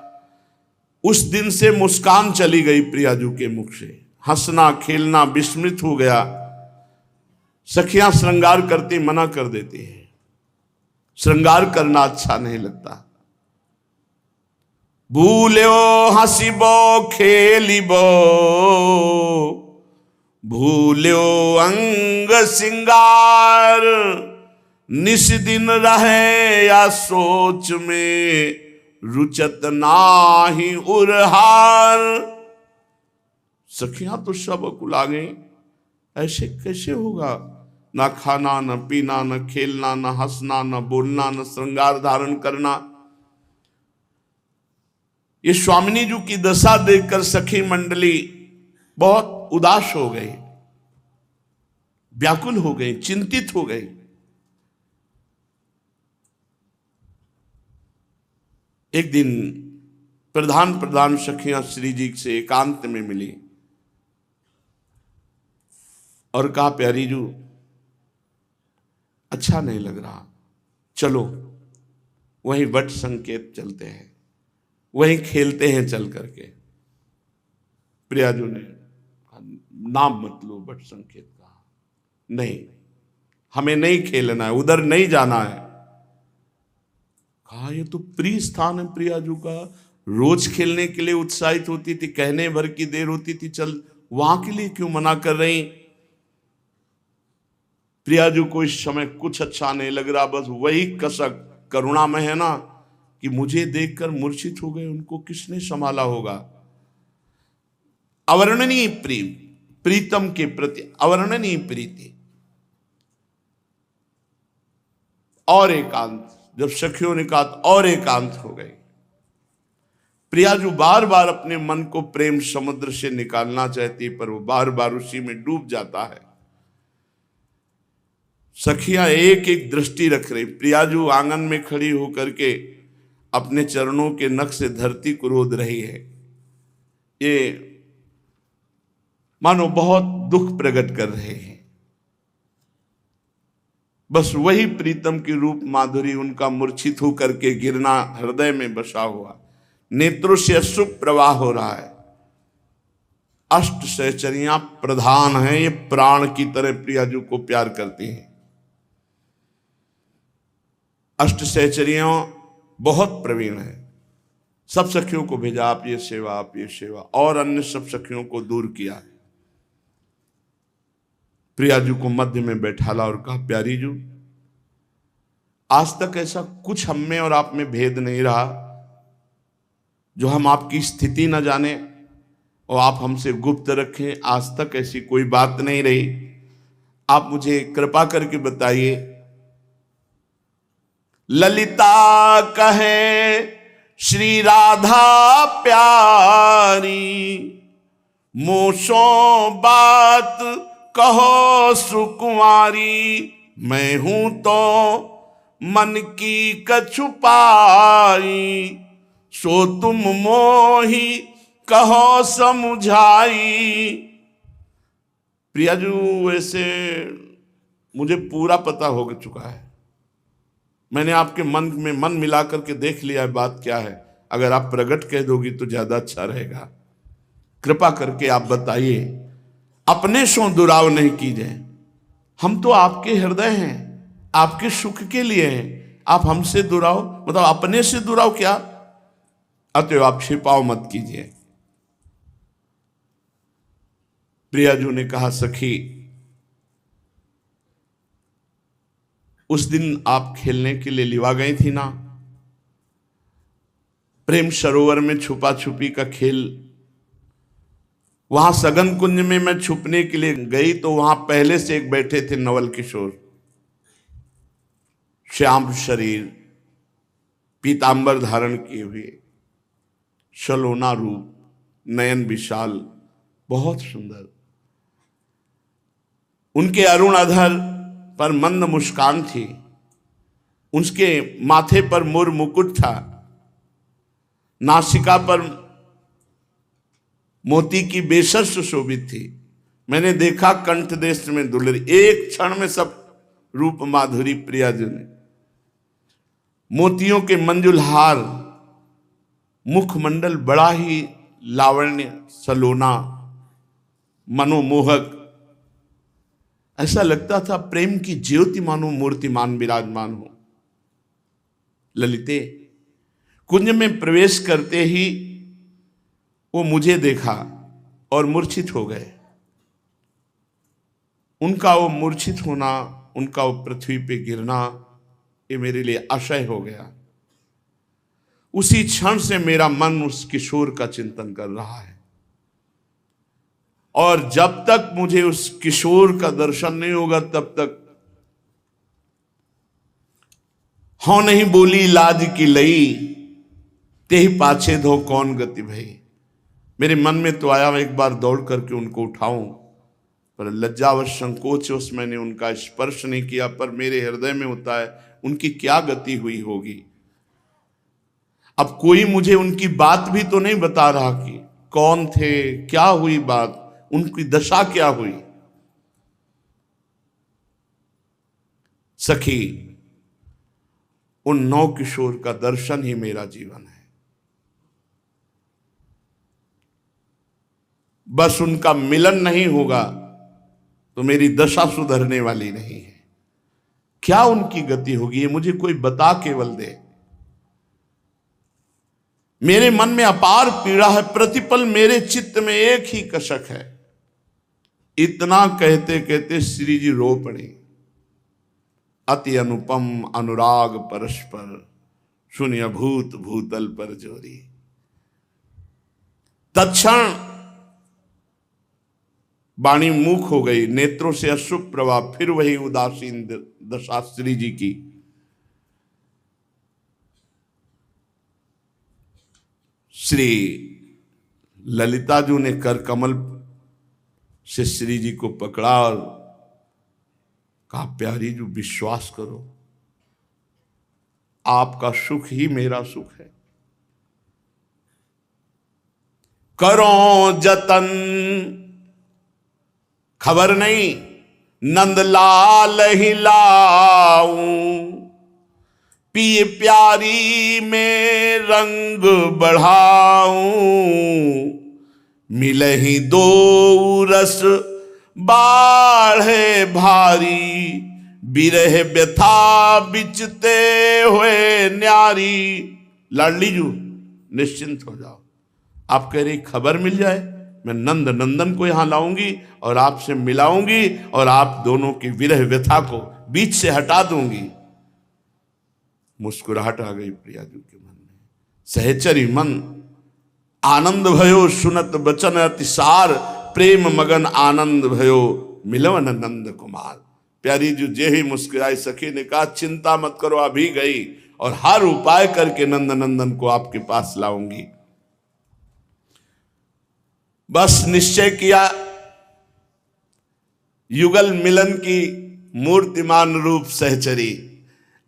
उस दिन से मुस्कान चली गई प्रियाजू के मुख से, हंसना खेलना विस्मृत हो गया। सखियां श्रृंगार करती मना कर देती हैं, श्रृंगार करना अच्छा नहीं लगता। भूल्यो हसीबो खेलिबो, भूल्यो अंग सिंगार, निस दिन रहे या सोच में, रुचत नाही उरहार। सखियां तो सब अकुला गई, ऐसे कैसे होगा। ना खाना न पीना न खेलना न हंसना न बोलना न श्रृंगार धारण करना। ये स्वामिनी जी की दशा देखकर सखी मंडली बहुत उदास हो गई, व्याकुल हो गई, चिंतित हो गई। एक दिन प्रधान सखियां श्री जी से एकांत में मिली और कहा, प्यारीजू अच्छा नहीं लग रहा, चलो वहीं वट संकेत चलते हैं, वहीं खेलते हैं चल करके। प्रियाजू ने नाम मत लो वट संकेत का, नहीं हमें नहीं खेलना है, उधर नहीं जाना है। कहा ये तो प्रिय स्थान है प्रियाजू का, रोज खेलने के लिए उत्साहित होती थी, कहने भर की देर होती थी, चल वहां के लिए क्यों मना कर रही। प्रियाजू को इस समय कुछ अच्छा नहीं लग रहा, बस वही कसक करुणा में है ना कि मुझे देखकर मूर्छित हो गए, उनको किसने संभाला होगा। अवर्णनीय प्रेम, प्रीतम के प्रति अवर्णनीय प्रीति और एकांत। जब सखियों ने कहा और एकांत हो गई। प्रियाजू बार बार अपने मन को प्रेम समुद्र से निकालना चाहती, पर वो बार बार उसी में डूब जाता है। सखियां एक एक दृष्टि रख रही। प्रियाजू आंगन में खड़ी होकर के अपने चरणों के नख से धरती को रोद रही है। ये मानो बहुत दुख प्रकट कर रहे हैं। बस वही प्रीतम की रूप माधुरी, उनका मूर्छित होकर के गिरना हृदय में बसा हुआ, नेत्रों से अश्रु प्रवाह हो रहा है। अष्ट सहचरियां प्रधान हैं, ये प्राण की तरह प्रियाजू को प्यार करती हैं। अष्ट सहचरियां बहुत प्रवीण है। सब सखियों को भेजा, आप ये सेवा आप ये सेवा, और अन्य सब सखियों को दूर किया। प्रियाजू को मध्य में बैठाला और कहा, प्यारीजू आज तक ऐसा कुछ हम में और आप में भेद नहीं रहा जो हम आपकी स्थिति न जाने और आप हमसे गुप्त रखें। आज तक ऐसी कोई बात नहीं रही, आप मुझे कृपा करके बताइए। ललिता कहे श्री राधा प्यारी, मोसो बात कहो सुकुमारी। मैं हूं तो मन की कछु पाई, सो तुम मोही कहो समझाई। प्रियाजू वैसे मुझे पूरा पता हो चुका है, मैंने आपके मन में मन मिला करके देख लिया है बात क्या है। अगर आप प्रकट कह दोगी तो ज्यादा अच्छा रहेगा। कृपा करके आप बताइए, अपने सो दुराव नहीं कीजिए। हम तो आपके हृदय हैं, आपके सुख के लिए हैं। आप हमसे दुराव मतलब अपने से दुराव क्या, अतएव आप छिपाव मत कीजिए। प्रियाजू ने कहा, सखी उस दिन आप खेलने के लिए लिवा गई थी ना, प्रेम सरोवर में छुपा छुपी का खेल। वहां सघन कुंज में मैं छुपने के लिए गई तो वहां पहले से एक बैठे थे नवल किशोर, श्याम शरीर, पीतांबर धारण किए हुए, सलोना रूप, नयन विशाल, बहुत सुंदर। उनके अरुण अधर पर मंद मुस्कान थी, उसके माथे पर मोर मुकुट था, नासिका पर मोती की बेसर सुशोभित थी। मैंने देखा कंठ देश में दुलरी, एक क्षण में सब रूप माधुरी प्रियाजन, मोतियों के मंजुल हार, मुखमंडल बड़ा ही लावण्य, सलोना, मनोमोहक। ऐसा लगता था प्रेम की ज्योति मानो मूर्तिमान विराजमान हो। ललिते, कुंज में प्रवेश करते ही वो मुझे देखा और मूर्छित हो गए। उनका वो मूर्छित होना, उनका वो पृथ्वी पे गिरना, ये मेरे लिए आशय हो गया। उसी क्षण से मेरा मन उस किशोर का चिंतन कर रहा है, और जब तक मुझे उस किशोर का दर्शन नहीं होगा तब तक हाँ नहीं बोली लाज की लई, तेहि पाछे धो कौन गति भई। मेरे मन में तो आया एक बार दौड़ करके उनको उठाऊं, पर लज्जावश संकोचवश मैंने उनका स्पर्श नहीं किया। पर मेरे हृदय में होता है उनकी क्या गति हुई होगी। अब कोई मुझे उनकी बात भी तो नहीं बता रहा कि कौन थे, क्या हुई बात, उनकी दशा क्या हुई। सखी, उन नौ किशोर का दर्शन ही मेरा जीवन है। बस उनका मिलन नहीं होगा तो मेरी दशा सुधरने वाली नहीं है। क्या उनकी गति होगी ये मुझे कोई बता केवल दे। मेरे मन में अपार पीड़ा है, प्रतिपल मेरे चित्त में एक ही कशक है। इतना कहते कहते श्री जी रो पड़े। अति अनुपम अनुराग परस्पर, शून्य भूत भूतल पर जोरी। तत्क्षण वाणी मूक हो गई, नेत्रों से अश्रु प्रवाह, फिर वही उदासीन दशा श्री जी की। श्री ललिता जी ने कर कमल से श्री जी को पकड़ा और कहा, प्यारी जी विश्वास करो, आपका सुख ही मेरा सुख है। करो जतन, खबर नहीं नंदलाल ही लाऊं, पिए प्यारी में रंग बढ़ाऊं, मिलहि दो रस बाढ़े भारी, बिरह व्यथा बिचते हुए न्यारी। लाडली जू निश्चिंत हो जाओ, आप कह रही खबर मिल जाए, मैं नंद नंदन को यहां लाऊंगी और आपसे मिलाऊंगी और आप दोनों की विरह व्यथा को बीच से हटा दूंगी। मुस्कुराहट आ गई प्रियाजू के मन में। सहचरी मन आनंद भयो, सुनत बचन अतिसार, प्रेम मगन आनंद भयो, मिलवन नंद कुमार। प्यारी जी जे ही मुस्कुराई। सखी ने कहा, चिंता मत करो, अभी गई और हर उपाय करके नंद नंदन को आपके पास लाऊंगी। बस निश्चय किया, युगल मिलन की मूर्तिमान रूप सहचरी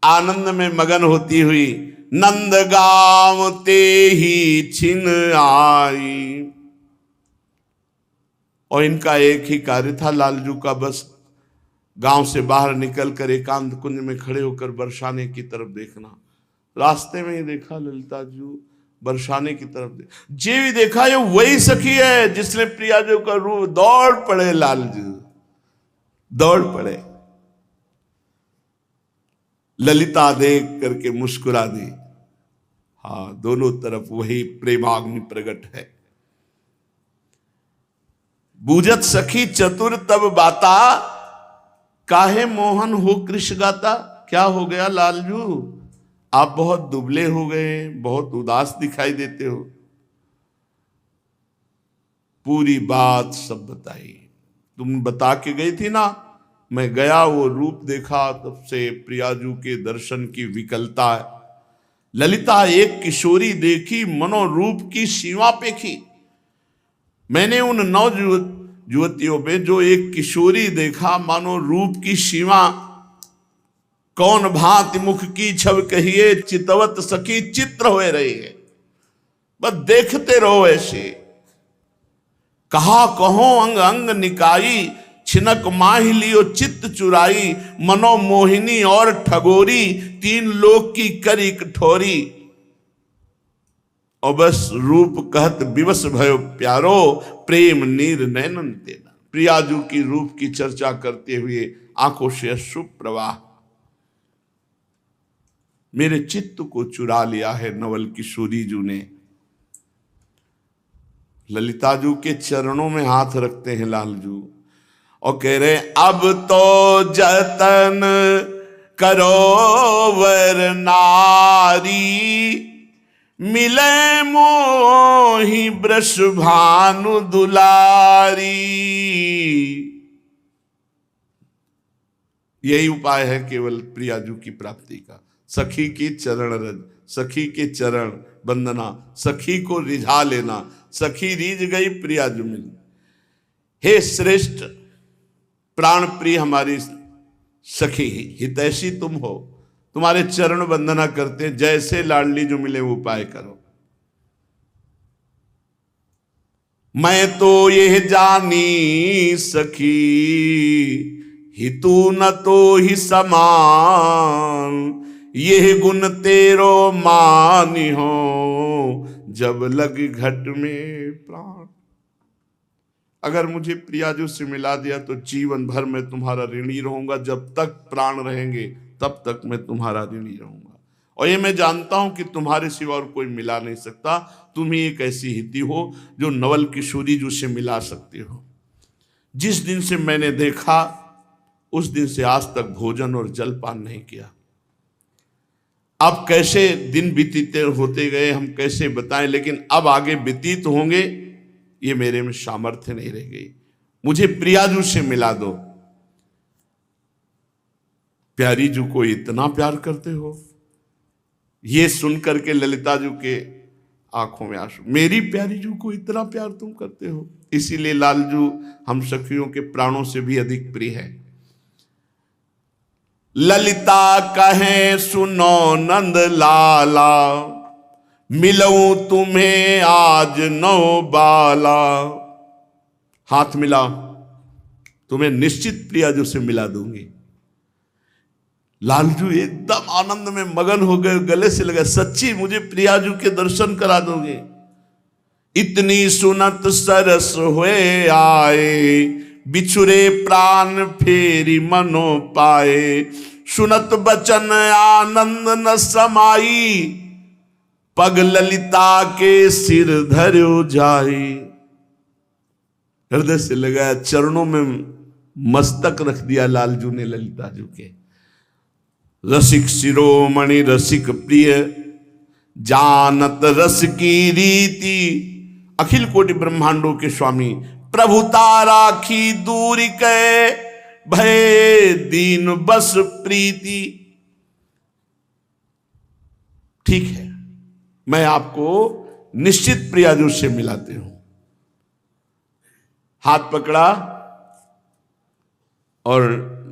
आनंद में मगन होती हुई नंद गांव ते ही छिन आई। और इनका एक ही कार्य था लालजू का, बस गांव से बाहर निकलकर एकांत कुंज में खड़े होकर बरसाने की तरफ देखना। रास्ते में ही देखा ललिता जी बरसाने की तरफ जे भी देखा, ये वही सखी है जिसने प्रियाजू का रूप। दौड़ पड़े लालजू, दौड़ पड़े। ललिता देख करके मुस्कुरा दी। हाँ, दोनों तरफ वही प्रेमाग्नि प्रकट है। बूझत सखी चतुर तब बाता, काहे मोहन हो कृष्ण गाता। क्या हो गया लालजू, आप बहुत दुबले हो गए, बहुत उदास दिखाई देते हो। पूरी बात सब बताई। तुम बता के गई थी ना, मैं गया, वो रूप देखा, तब से प्रियाजू के दर्शन की विकलता है। ललिता एक किशोरी देखी, मनोरूप की सीमा पेखी। मैंने उन 9 युवतियों में जो एक किशोरी देखा, मानो रूप की सीमा। कौन भांति मुख की छव कहिए, चितवत सखी चित्र होए रही है। बस देखते रहो ऐसे। कहा कहो अंग अंग निकाई, छिनक माही लियो चित्त चुराई। मनोमोहिनी और ठगोरी, 3 लोक की करी कठोरी। और बस रूप कहत विवश भयो प्यारो, प्रेम नीर नैनन तेना। प्रियाजू की रूप की चर्चा करते हुए आंखों से अश्रु प्रवाह। मेरे चित्त को चुरा लिया है नवल किशोरी जू ने। ललिताजू के चरणों में हाथ रखते हैं लालजू और कह रहे अब तो जतन करो वर नारी, मिले मोहि वृष भानु दुलारी। यही उपाय है केवल प्रियाजू की प्राप्ति का। सखी की चरण रज, सखी के चरण वंदना, सखी को रिझा लेना। सखी रीझ गई, प्रियाजू मिल। हे श्रेष्ठ प्राण प्रिय हमारी सखी, हितैषी तुम हो, तुम्हारे चरण वंदना करते हैं। जैसे लाडली जो मिले वो उपाय करो। मैं तो यह जानी सखी, हितू न तो ही समान। यह गुण तेरो मानी हो, जब लग घट में प्राण। अगर मुझे प्रियाजू से मिला दिया तो जीवन भर मैं तुम्हारा ऋणी रहूंगा। जब तक प्राण रहेंगे तब तक मैं तुम्हारा ऋणी रहूंगा। और ये मैं जानता हूं कि तुम्हारे सिवा और कोई मिला नहीं सकता। तुम ही एक ऐसी हिती हो जो नवल किशोरी जू से मिला सकते हो। जिस दिन से मैंने देखा उस दिन से आज तक भोजन और जलपान नहीं किया। अब कैसे दिन बीतते होते गए हम कैसे बताएं, लेकिन अब आगे व्यतीत होंगे ये मेरे में सामर्थ्य नहीं रह गई। मुझे प्रियाजू से मिला दो। प्यारी जू को इतना प्यार करते हो, ये सुनकर के ललिताजू के आंखों में आंसू। मेरी प्यारी जू को इतना प्यार तुम करते हो, इसीलिए लालजू हम सखियों के प्राणों से भी अधिक प्रिय है। ललिता कहे सुनो नंद लाला, मिलऊं तुम्हें आज नौ बाला। हाथ मिलाओ, तुम्हें निश्चित प्रियाजू से मिला दूंगी। लालजू एकदम आनंद में मगन हो गए, गले से लगा सच्ची मुझे प्रियाजू के दर्शन करा दोगे। इतनी सुनत सरस हुए आए, बिछुरे प्राण फेरी मनो पाए। सुनत बचन आनंद न समाई, पग ललिता के सिर धर्यो जाई। हृदय से लगाया, चरणों में मस्तक रख दिया लालजू ने ललिताजू के। रसिक शिरोमणि रसिक प्रिय, जानत रस की रीति। अखिल कोटि ब्रह्मांडों के स्वामी, प्रभुता राखी दूरी कै, भय दीन बस प्रीति। ठीक है, मैं आपको निश्चित प्रियाजू से मिलाते हूं। हाथ पकड़ा और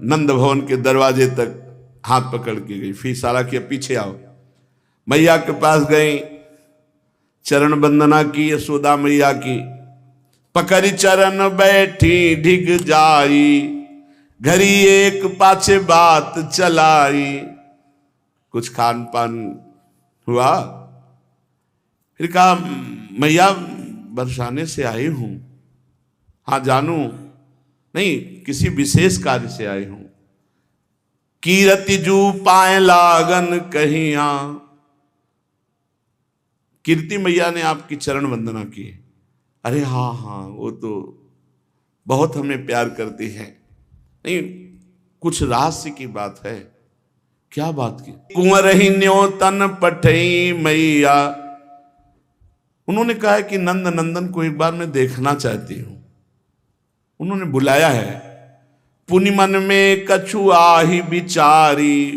नंद भवन के दरवाजे तक हाथ पकड़ के गई। फिर इशारा किया पीछे आओ। मैया के पास गई, चरण वंदना की यशोदा मैया की। पकड़ी चरण बैठी ढिग जाई, घरी एक पाछे बात चलाई। कुछ खान पान हुआ, फिर कहा मैया बरसाने से आई हूं। हाँ जानू, नहीं किसी विशेष कार्य से आई हूं। कीरति जू पाए लागन कहिया। कीर्ति मैया ने आपकी चरण वंदना की। अरे हाँ हाँ, वो तो बहुत हमें प्यार करती है। नहीं, कुछ रहस्य की बात है। क्या बात की, कुंवर ही न्यो तन पठई मैया। उन्होंने कहा है कि नंद नंदन को एक बार मैं देखना चाहती हूं। उन्होंने बुलाया है। पुनि मन में कछु आही बिचारी,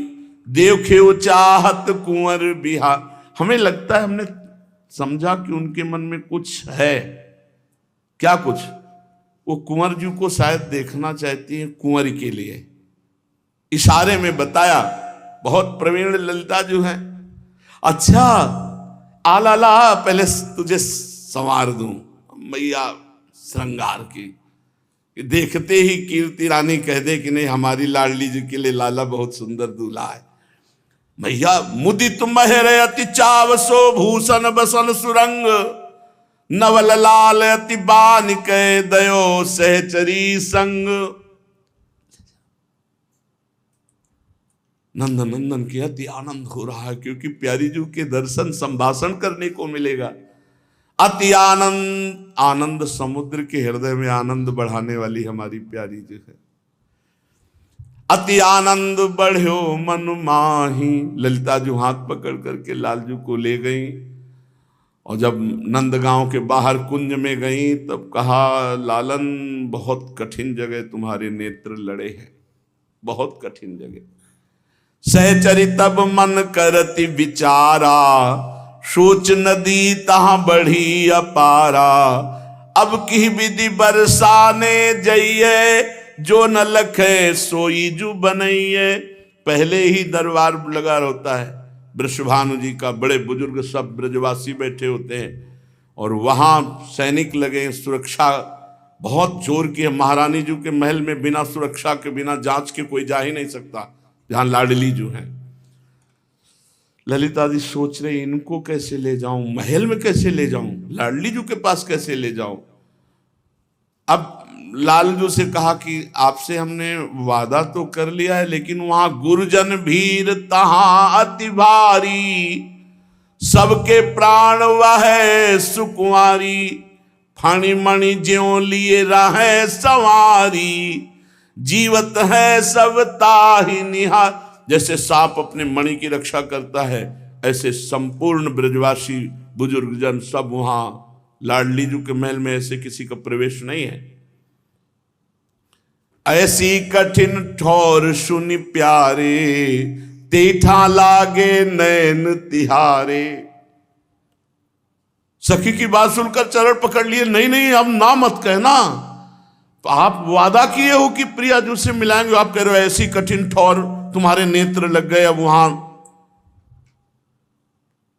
देखे चाहत कुंवर बिहार। हमें लगता है, हमने समझा कि उनके मन में कुछ है। क्या कुछ? वो कुंवर जी को शायद देखना चाहती है कुंवर के लिए। इशारे में बताया। बहुत प्रवीण ललिता जो है। अच्छा, आला ला, पहले तुझे संवार दूं मैया श्रृंगार की। देखते ही कीर्ति रानी कह दे कि नहीं, हमारी लाडली जी के लिए लाला बहुत सुंदर दूल्हा है। मैया मुदित महर अति चावसो, भूषण बसन सुरंग, नवल लाल अति बान के दयो सहचरी संग। नंद नंदन के अति आनंद हो रहा है, क्योंकि प्यारी जी के दर्शन संभाषण करने को मिलेगा। अति आनंद, आनंद समुद्र के हृदय में आनंद बढ़ाने वाली हमारी प्यारी जी है। अति आनंद बढ़्यो मन माही। ललिता जी हाथ पकड़ करके लालजू को ले गई, और जब नंदगांव के बाहर कुंज में गई तब कहा, लालन बहुत कठिन जगह तुम्हारे नेत्र लड़े हैं, बहुत कठिन जगह। सहचरी तब मन करति विचारा, सोच नदी तहां बढ़ी अपारा। अब की विधि बरसाने जइए, जो न लखे सोई जू बनइए। पहले ही दरबार लगा होता है, वृषभानु जी का, बड़े बुजुर्ग सब ब्रजवासी बैठे होते हैं, और वहां सैनिक लगे, सुरक्षा बहुत जोर की है। महारानी जी के महल में बिना सुरक्षा के, बिना जांच के कोई जा ही नहीं सकता, जहां लाडली जो है। ललिता जी सोच रहे, इनको कैसे ले जाऊं, महल में कैसे ले जाऊं, लाडली जी के पास कैसे ले जाऊं। अब लालजू से कहा कि आपसे हमने वादा तो कर लिया है, लेकिन वहां गुरुजन भीर तहां अति भारी, सबके प्राण वह सुकुमारी। फणी मणि ज्यों लिए रहे सवारी, जीवत है सब ताहि निहार। जैसे सांप अपने मणि की रक्षा करता है, ऐसे संपूर्ण ब्रजवासी बुजुर्गजन सब वहां लाडली जी के महल में, ऐसे किसी का प्रवेश नहीं है। ऐसी कठिन ठोर सुनि प्यारे, तेठा लागे नैन तिहारे। सखी की बात सुनकर चरण पकड़ लिए, नहीं नहीं, अब ना मत कहना, आप वादा किए हो कि प्रिया जी से मिलाएंगे, आप कह रहे हो ऐसी कठिन ठोर तुम्हारे नेत्र लग गए। अब वहां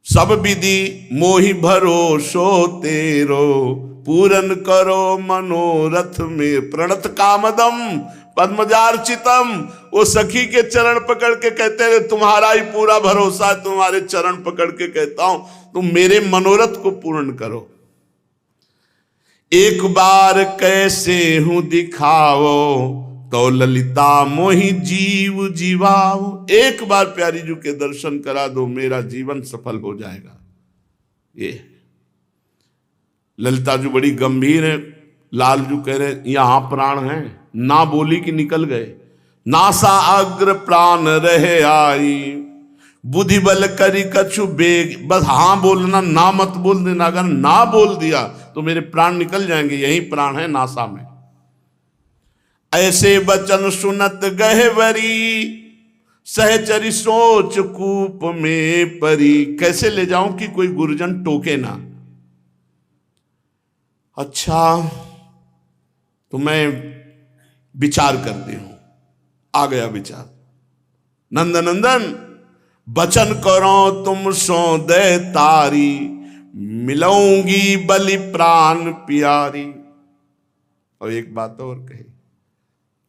सब विधि मोहि भरोसो तेरो, पूरन करो मनोरथ में प्रणत कामदम पद्मजार्चितम। वो सखी के चरण पकड़ के कहते हैं, तुम्हारा ही पूरा भरोसा, तुम्हारे चरण पकड़ के कहता हूं, तुम मेरे मनोरथ को पूर्ण करो। एक बार कैसे हूं दिखाओ, तो ललिता मोहि जीव जीवाओ। एक बार प्यारी जी के दर्शन करा दो, मेरा जीवन सफल हो जाएगा। ये ललिता जी बड़ी गंभीर है। लालजू कह रहे, यहां प्राण है, ना बोली कि निकल गए। नासा अग्र प्राण रहे आई, बुद्धि बल करी कछु बेग। बस हाँ बोलना, ना मत बोल देना। अगर ना बोल दिया तो मेरे प्राण निकल जाएंगे, यही प्राण है नासा में। ऐसे बचन सुनत गहवरी, सहचरी सोच कूप में परी। कैसे ले जाऊं कि कोई गुरुजन टोके ना। अच्छा, तो मैं विचार करती हूं। आ गया विचार। नंदनंदन बचन करो तुम सो दे तारी, मिलूंगी बलि प्राण प्यारी। और एक बात और कही,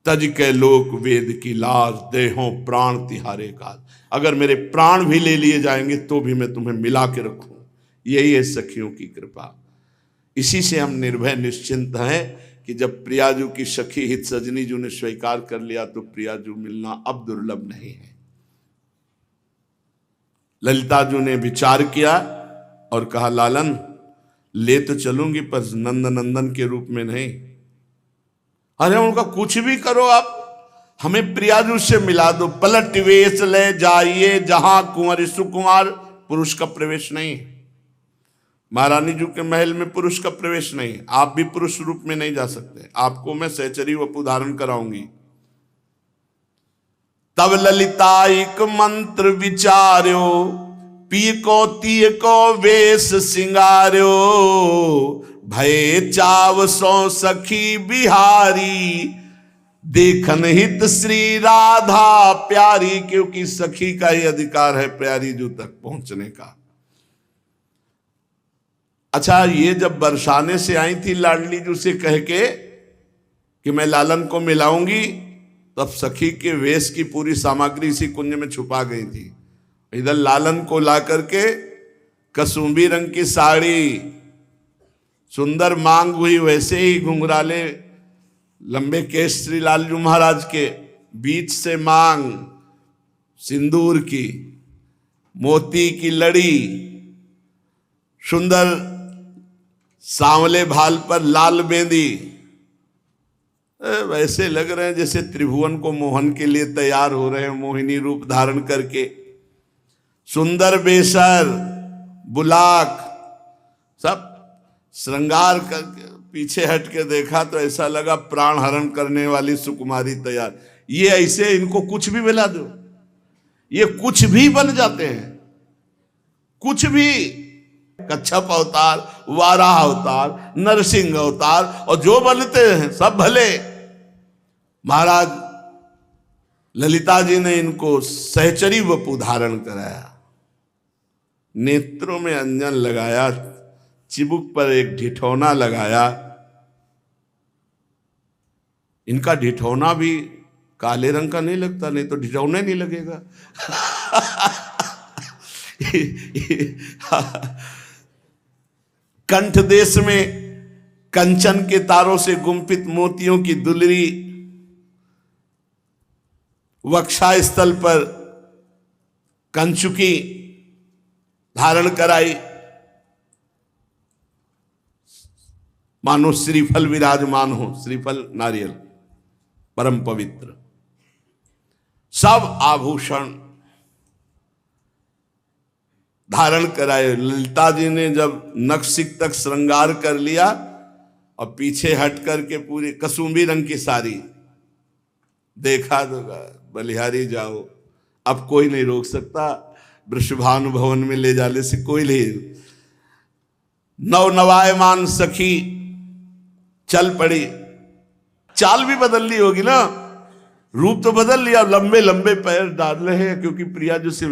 तज के लोक वेद की लाज, देहो प्राण तिहारे काज। अगर मेरे प्राण भी ले लिए जाएंगे तो भी मैं तुम्हें मिला के रखूं। यही है सखियों की कृपा। इसी से हम निर्भय निश्चिंत हैं कि जब प्रियाजू की सखी हित सजनी जू ने स्वीकार कर लिया तो प्रियाजू मिलना अब दुर्लभ नहीं है। ललिता जू ने विचार किया और कहा, लालन ले तो चलूंगी पर नंद नंदन के रूप में नहीं। अरे उनका कुछ भी करो आप, हमें प्रियाजू से मिला दो। पलट वेश ले जाइए जहां कुंवर सुकुमार, पुरुष का प्रवेश नहीं। महारानी जी के महल में पुरुष का प्रवेश नहीं। आप भी पुरुष रूप में नहीं जा सकते, आपको मैं सहचरी वपु धारण कराऊंगी। तब ललिता एक मंत्र विचार्यो, पी को तीय को वेश सिंगार्यो, भय चाव सो सखी बिहारी, देखन हित श्री राधा प्यारी। क्योंकि सखी का ही अधिकार है प्यारी जू तक पहुंचने का। अच्छा, ये जब बरसाने से आई थी लाडली जू से कह के कि मैं लालन को मिलाऊंगी, तब सखी के वेश की पूरी सामग्री इसी कुंज में छुपा गई थी। इधर लालन को ला करके कसुंबी रंग की साड़ी, सुंदर मांग हुई, वैसे ही घुंघराले लंबे केश श्री लालजू महाराज के, बीच से मांग सिंदूर की, मोती की लड़ी, सुंदर सांवले भाल पर लाल बेंदी, वैसे लग रहे हैं जैसे त्रिभुवन को मोहन के लिए तैयार हो रहे हैं, मोहिनी रूप धारण करके। सुंदर बेसर, बुलाक, सब श्रृंगार करके पीछे हट के देखा तो ऐसा लगा प्राण हरण करने वाली सुकुमारी तैयार। ये ऐसे इनको कुछ भी मिला दो, ये कुछ भी बन जाते हैं, कुछ भी। कच्छप अवतार, वाराह अवतार, नरसिंह अवतार, और जो बनते हैं सब भले। महाराज ललिता जी ने इनको सहचरी वपु धारण कराया, नेत्रों में अंजन लगाया, चिबुक पर एक ढिठौना लगाया। इनका ढिठौना भी काले रंग का नहीं लगता, नहीं तो ढिठौना नहीं लगेगा। कंठ देश में कंचन के तारों से गुंफित मोतियों की दुलरी, वक्षा स्थल पर कंचुकी धारण कराई, मानो श्रीफल विराजमान हो, श्रीफल नारियल परम पवित्र, सब आभूषण धारण कराए। ललिता जी ने जब नखशिख तक श्रृंगार कर लिया और पीछे हट करके पूरी कसुंबी रंग की साड़ी, देखा तो बलिहारी जाओ, अब कोई नहीं रोक सकता। वृषभानु भवन में ले जाने से कोई नहीं। नवनवायमान सखी चल पड़ी, चाल भी बदल ली होगी ना, रूप तो बदल लिया, लंबे लंबे पैर डाल रहे हैं, क्योंकि प्रिया जो से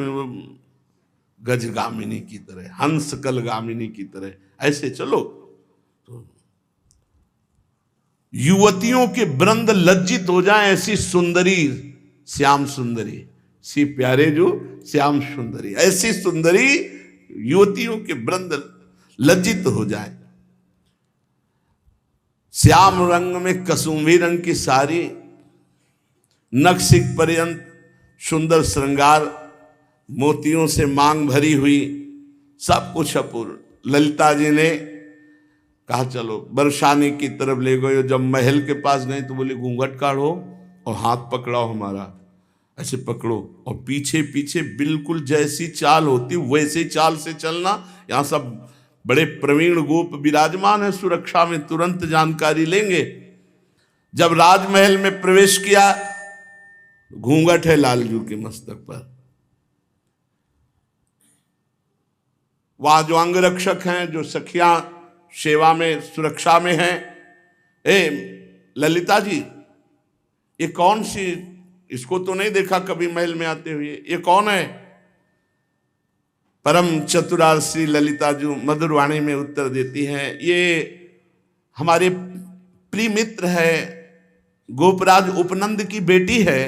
गजगामिनी की तरह, हंस कल गामिनी की तरह ऐसे चलो। तो युवतियों के वृंद लज्जित हो जाएं, ऐसी सुंदरी, श्याम सुंदरी, सी प्यारे जो श्याम सुंदरी, ऐसी सुंदरी युवतियों के वृंद लज्जित हो जाए। श्याम रंग में कसुंभी रंग की साड़ी, नखशिख पर्यंत सुंदर श्रृंगार, मोतियों से मांग भरी हुई, सब कुछ अपूर्व। ललिता जी ने कहा चलो बरसाने की तरफ ले गए। जब महल के पास गए तो बोले घूंघट काढ़ो और हाथ पकड़ाओ हमारा, ऐसे पकड़ो, और पीछे पीछे बिल्कुल जैसी चाल होती वैसे चाल से चलना। यहाँ सब बड़े प्रवीण गोप विराजमान है, सुरक्षा में तुरंत जानकारी लेंगे। जब राजमहल में प्रवेश किया, घूंघट है लालजू के मस्तक पर। वहां जो अंगरक्षक हैं, जो सखियां सेवा में सुरक्षा में हैं, ए ललिता जी ये कौन सी, इसको तो नहीं देखा कभी महल में आते हुए, ये कौन है? परम चतुरार श्री ललिता जी मधुर वाणी में उत्तर देती हैं, ये हमारे प्रिय मित्र है, गोपराज उपनंद की बेटी है।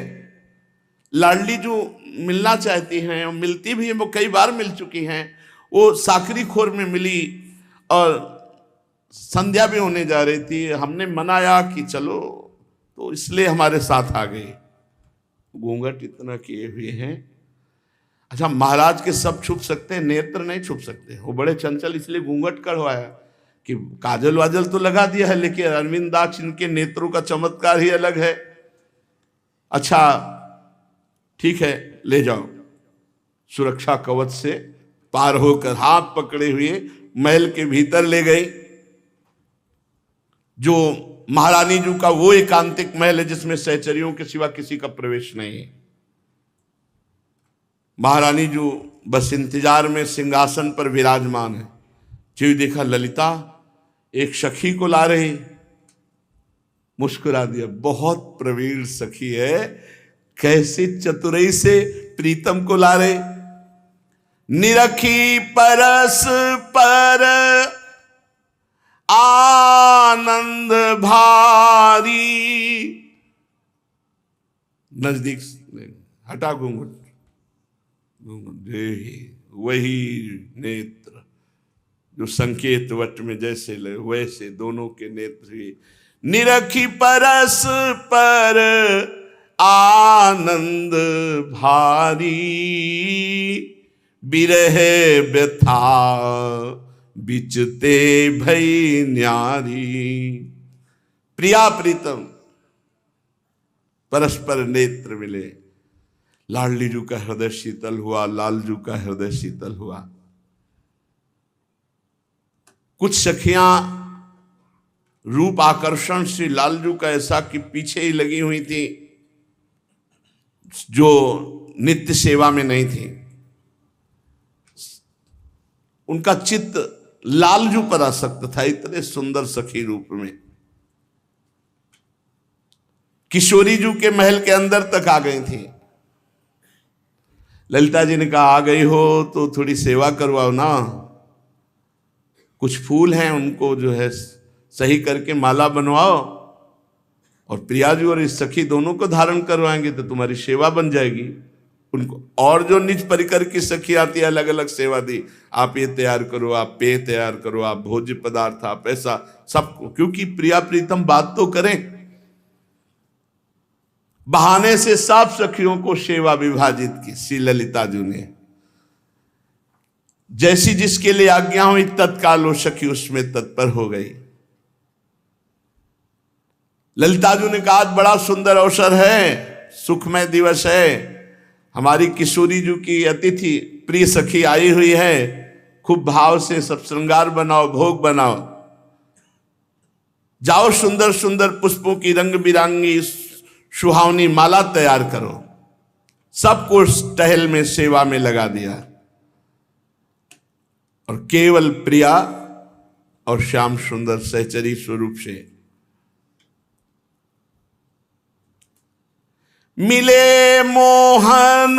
लाडली जो मिलना चाहती हैं और मिलती भी हैं, वो कई बार मिल चुकी हैं। वो साकरी खोर में मिली और संध्या भी होने जा रही थी, हमने मनाया कि चलो, तो इसलिए हमारे साथ आ गई। घूंघट इतना किए हुए हैं। अच्छा, महाराज के सब छुप सकते हैं, नेत्र नहीं छुप सकते, वो बड़े चंचल, इसलिए घूंघट कढ़वाया कि काजल वाजल तो लगा दिया है, लेकिन अरविंदाक्ष इनके नेत्रों का चमत्कार ही अलग है। अच्छा ठीक है, ले जाओ। सुरक्षा कवच से पार होकर हाथ पकड़े हुए महल के भीतर ले गई। जो महारानी जी का वो एकांतिक महल है जिसमें सहचरियों के सिवा किसी का प्रवेश नहीं है। महारानी जी बस इंतजार में सिंहासन पर विराजमान है। जी देखा ललिता एक सखी को ला रही, मुस्कुरा दिया। बहुत प्रवीण सखी है, कैसे चतुराई से प्रीतम को ला रहे। निरखी परस पर आनंद भारी। नजदीक हटा घूंघट, वही नेत्र जो संकेत वट में जैसे ले वैसे दोनों के नेत्र ही। निरखी परस पर आनंद भारी, बिरह व्यथा बिचते भई न्यारी। प्रिया प्रीतम परस्पर नेत्र मिले। लाडली जू का हृदय शीतल हुआ, लालजू का हृदय शीतल हुआ। कुछ सखियां रूप आकर्षण से लालजू का ऐसा कि पीछे ही लगी हुई थी, जो नित्य सेवा में नहीं थी। उनका चित्त लालजू पर आसक्त था, इतने सुंदर सखी रूप में। किशोरी जू के महल के अंदर तक आ गई थी। ललिता जी ने कहा आ गई हो तो थोड़ी सेवा करवाओ ना। कुछ फूल हैं उनको जो है सही करके माला बनवाओ, और प्रिया जी और इस सखी दोनों को धारण करवाएंगे तो तुम्हारी सेवा बन जाएगी। उनको और जो निज परिकर की सखी आती है अलग अलग सेवा दी, आप ये तैयार करो, आप पेय तैयार करो, आप भोज्य पदार्थ, आप ऐसा सब, क्योंकि प्रिया प्रीतम बात तो करें। बहाने से सब सखियों को सेवा विभाजित की श्री ललिता जी ने। जैसी जिसके लिए आज्ञा हुई तत्काल वो सखी उसमें तत्पर हो गई। ललिता जी ने कहा आज बड़ा सुंदर अवसर है, सुखमय दिवस है। हमारी किशोरी जी की अतिथि प्रिय सखी आई हुई है, खूब भाव से सब श्रृंगार बनाओ, भोग बनाओ। जाओ सुंदर सुंदर पुष्पों की रंग बिरंगी सुहावनी माला तैयार करो। सबको टहल में सेवा में लगा दिया, और केवल प्रिया और श्याम सुंदर सहचरी स्वरूप से मिले मोहन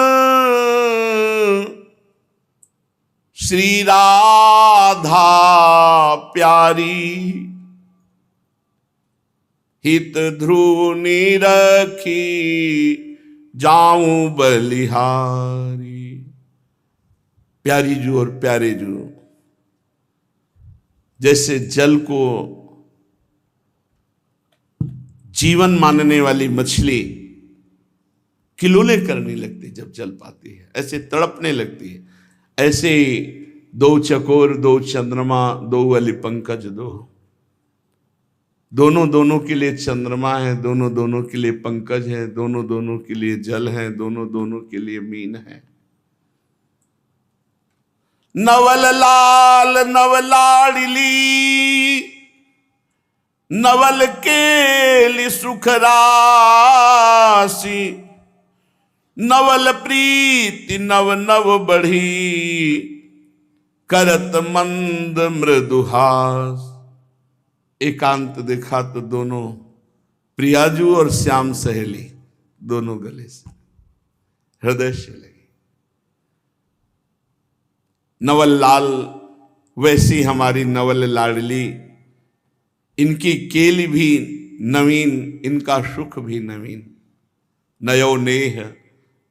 श्री राधा प्यारी। हित ध्रुव निरखी जाऊं बलिहारी। प्यारी जू और प्यारे जू जैसे जल को जीवन मानने वाली मछली किलोले करने लगती जब जल पाती है, ऐसे तड़पने लगती है। ऐसे ही दो चकोर, दो चंद्रमा, दो वाली पंकज दो, दोनों दोनों के लिए चंद्रमा है, दोनों दोनों के लिए पंकज है, दोनों दोनों के लिए जल है, दोनों दोनों के लिए मीन है। नवल लाल नवलाड़ली नवल केली सुख राशि। नवल प्रीति नव नव बढ़ी करत मंद मृदुहास। एकांत देखा तो दोनों प्रियाजू और श्याम सहेली दोनों गले से हृदय से लगी। नवल लाल वैसी हमारी नवल लाडली, इनकी केली भी नवीन, इनका सुख भी नवीन। नयो नेह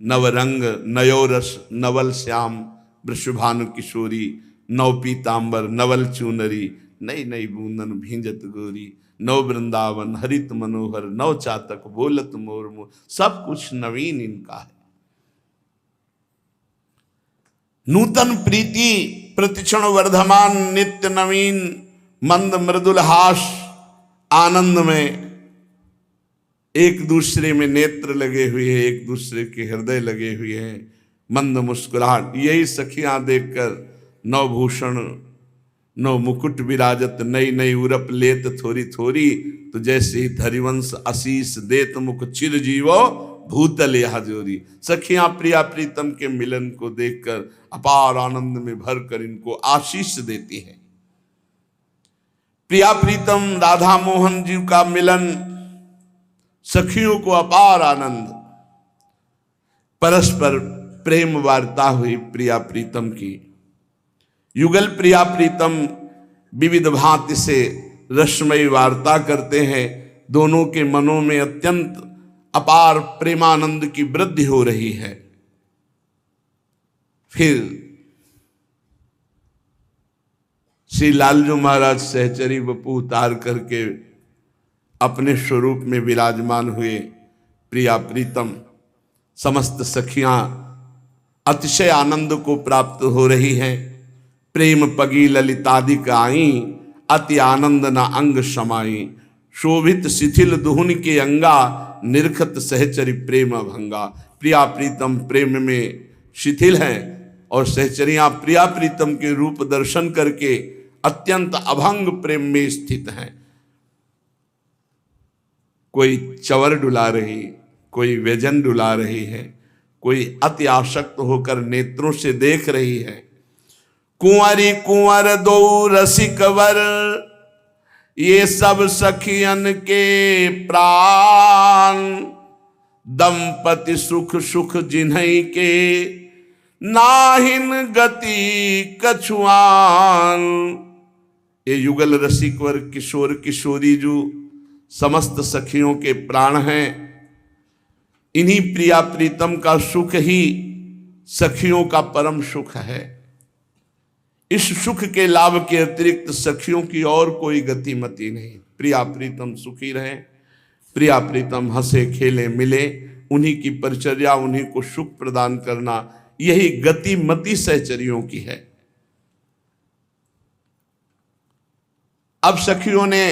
नवरंग नयो रस नवल श्याम वृषभानु किशोरी। नव पीतांबर नवल चूनरी नई नई बूंदन भींजत गोरी। नव वृंदावन हरित मनोहर नव चातक बोलत मोर मोर। सब कुछ नवीन इनका है। नूतन प्रीति प्रतिक्षण वर्धमान नित्य नवीन मंद मृदुल हास आनंद में एक दूसरे में नेत्र लगे हुए हैं, एक दूसरे के हृदय लगे हुए हैं, मंद मुस्कुराहट। यही सखियां देखकर नवभूषण नव मुकुट विराजत, नई नई उरप लेत थोड़ी थोड़ी, तो जैसे ही धरिवंश आशीष देत मुख चिर जीवो भूतल यह जोरी। सखियां प्रिया प्रीतम के मिलन को देखकर अपार आनंद में भरकर इनको आशीष देती हैं। प्रिया प्रीतम राधा मोहन जी का मिलन, सखियों को अपार आनंद, परस्पर प्रेम वार्ता हुई प्रिया प्रीतम की। युगल प्रिया प्रीतम विविध भांति से रसमयी वार्ता करते हैं। दोनों के मनों में अत्यंत अपार प्रेमानंद की वृद्धि हो रही है। फिर श्री लालजू महाराज सहचरी वपु उतार करके अपने स्वरूप में विराजमान हुए। प्रिया प्रीतम समस्त सखियां अतिशय आनंद को प्राप्त हो रही हैं। प्रेम पगी ललितादिक आई, अति आनंद न अंग समाई, शोभित शिथिल दुहुन के अंगा, निरखत सहचरी प्रेम भंगा। प्रिया प्रीतम प्रेम में शिथिल हैं और सहचरियां प्रिया प्रीतम के रूप दर्शन करके अत्यंत अभंग प्रेम में स्थित हैं। कोई चवर डुला रही, कोई व्यजन डुला रही है, कोई अति आसक्त होकर नेत्रों से देख रही है। कुंवरी कुंवर दो रसिक वर, ये सब सखियन के प्राण, दंपति सुख सुख जिन्हई के, नाहिन गति कछुआन। ये युगल रसिक वर किशोर किशोरी जो समस्त सखियों के प्राण हैं, इन्हीं प्रिया प्रीतम का सुख ही सखियों का परम सुख है। इस सुख के लाभ के अतिरिक्त सखियों की और कोई गतिमति नहीं। प्रिया प्रीतम सुखी रहे, प्रिया प्रीतम हंसे खेले मिले, उन्हीं की परिचर्या, उन्हीं को सुख प्रदान करना, यही गतिमति सहचरियों की है। अब सखियों ने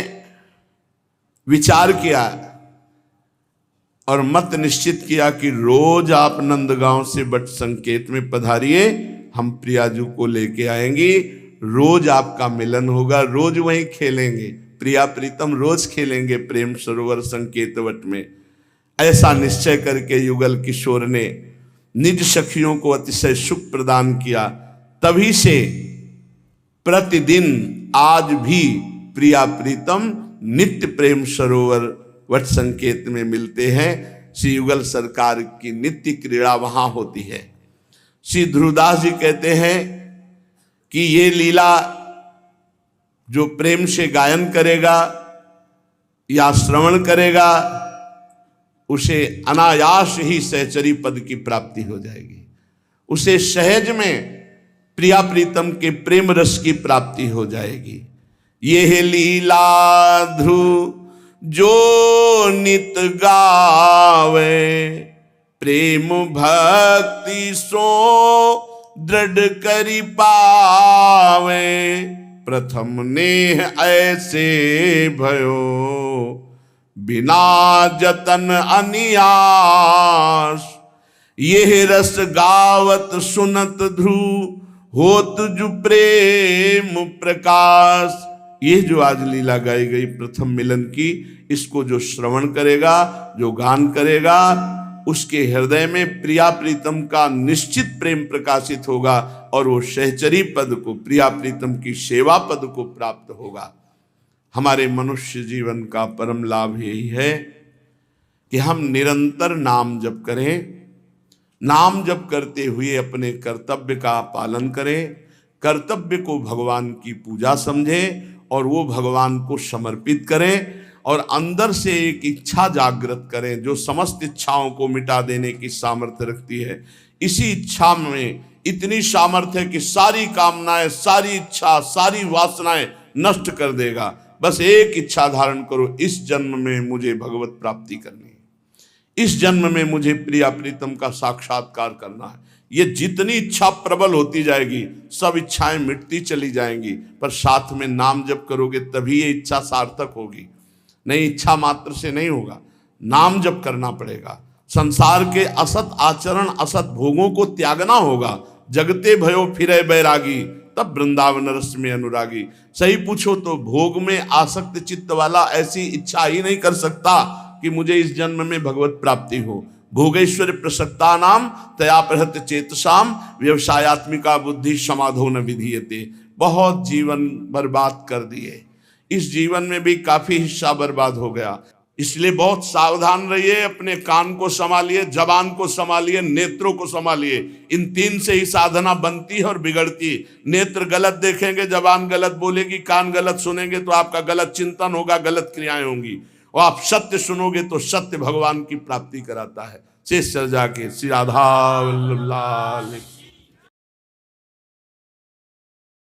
विचार किया और मत निश्चित किया कि रोज आप नंदगांव से बट संकेत में पधारिए, हम प्रियाजू को लेके आएंगे, रोज आपका मिलन होगा, रोज वहीं खेलेंगे। प्रिया प्रीतम रोज खेलेंगे प्रेम सरोवर संकेत वट में। ऐसा निश्चय करके युगल किशोर ने निज सखियों को अतिशय सुख प्रदान किया। तभी से प्रतिदिन आज भी प्रिया प्रीतम नित्य प्रेम सरोवर वट संकेत में मिलते हैं। श्री युगल सरकार की नित्य क्रीड़ा वहां होती है। श्री ध्रुवदास जी कहते हैं कि ये लीला जो प्रेम से गायन करेगा या श्रवण करेगा, उसे अनायास ही सहचरी पद की प्राप्ति हो जाएगी। उसे सहज में प्रिया प्रीतम के प्रेम रस की प्राप्ति हो जाएगी। ये लीला ध्रुव जो नित गावे, प्रेम भक्ति सो दृढ़ करी पावे, प्रथम नेह ऐसे भयो, बिना जतन अनियास। यह रस गावत सुनत ध्रुव, होत जु प्रेम प्रकाश। ये जो आज लीला गाई गई प्रथम मिलन की, इसको जो श्रवण करेगा, जो गान करेगा, उसके हृदय में प्रिया प्रीतम का निश्चित प्रेम प्रकाशित होगा और वो सहचरी पद को, प्रिया प्रीतम की सेवा पद को प्राप्त होगा। हमारे मनुष्य जीवन का परम लाभ यही है कि हम निरंतर नाम जप करें, नाम जप करते हुए अपने कर्तव्य का पालन करें, कर्तव्य को भगवान की पूजा समझें और वो भगवान को समर्पित करें, और अंदर से एक इच्छा जागृत करें जो समस्त इच्छाओं को मिटा देने की सामर्थ्य रखती है। इसी इच्छा में इतनी सामर्थ्य है कि सारी कामनाएं, सारी इच्छा, सारी वासनाएं नष्ट कर देगा। बस एक इच्छा धारण करो, इस जन्म में मुझे भगवत प्राप्ति करनी है, इस जन्म में मुझे प्रिया प्रीतम का साक्षात्कार करना है। ये जितनी इच्छा प्रबल होती जाएगी, सब इच्छाएं मिटती चली जाएंगी, पर साथ में नाम जप करोगे तभी ये इच्छा सार्थक होगी, नहीं इच्छा मात्र से नहीं होगा। नाम जप करना पड़ेगा। संसार के असत आचरण असत भोगों को त्यागना होगा। जगते भयो फिरे बैरागी, तब वृंदावन रस में अनुरागी। सही पूछो तो भोग में आसक्त चित्त वाला ऐसी इच्छा ही नहीं कर सकता कि मुझे इस जन्म में भगवत प्राप्ति हो। भोगेश्वर प्रसक्ता नाम तया प्रहत चेतसाम, व्यवसायत्मिका बुद्धि समाधो न विधीयते। बहुत जीवन बर्बाद कर दिए, इस जीवन में भी काफी हिस्सा बर्बाद हो गया। इसलिए बहुत सावधान रहिए, अपने कान को संभालिए, जबान को संभालिए, नेत्रों को संभालिए। इन तीन से ही साधना बनती है और बिगड़ती। नेत्र गलत देखेंगे, जबान गलत बोलेगी, कान गलत सुनेंगे तो आपका गलत चिंतन होगा, गलत क्रियाएं होंगी। और आप सत्य सुनोगे तो सत्य भगवान की प्राप्ति कराता है। शेष चल जाके श्री राधा वल्लभ लाल।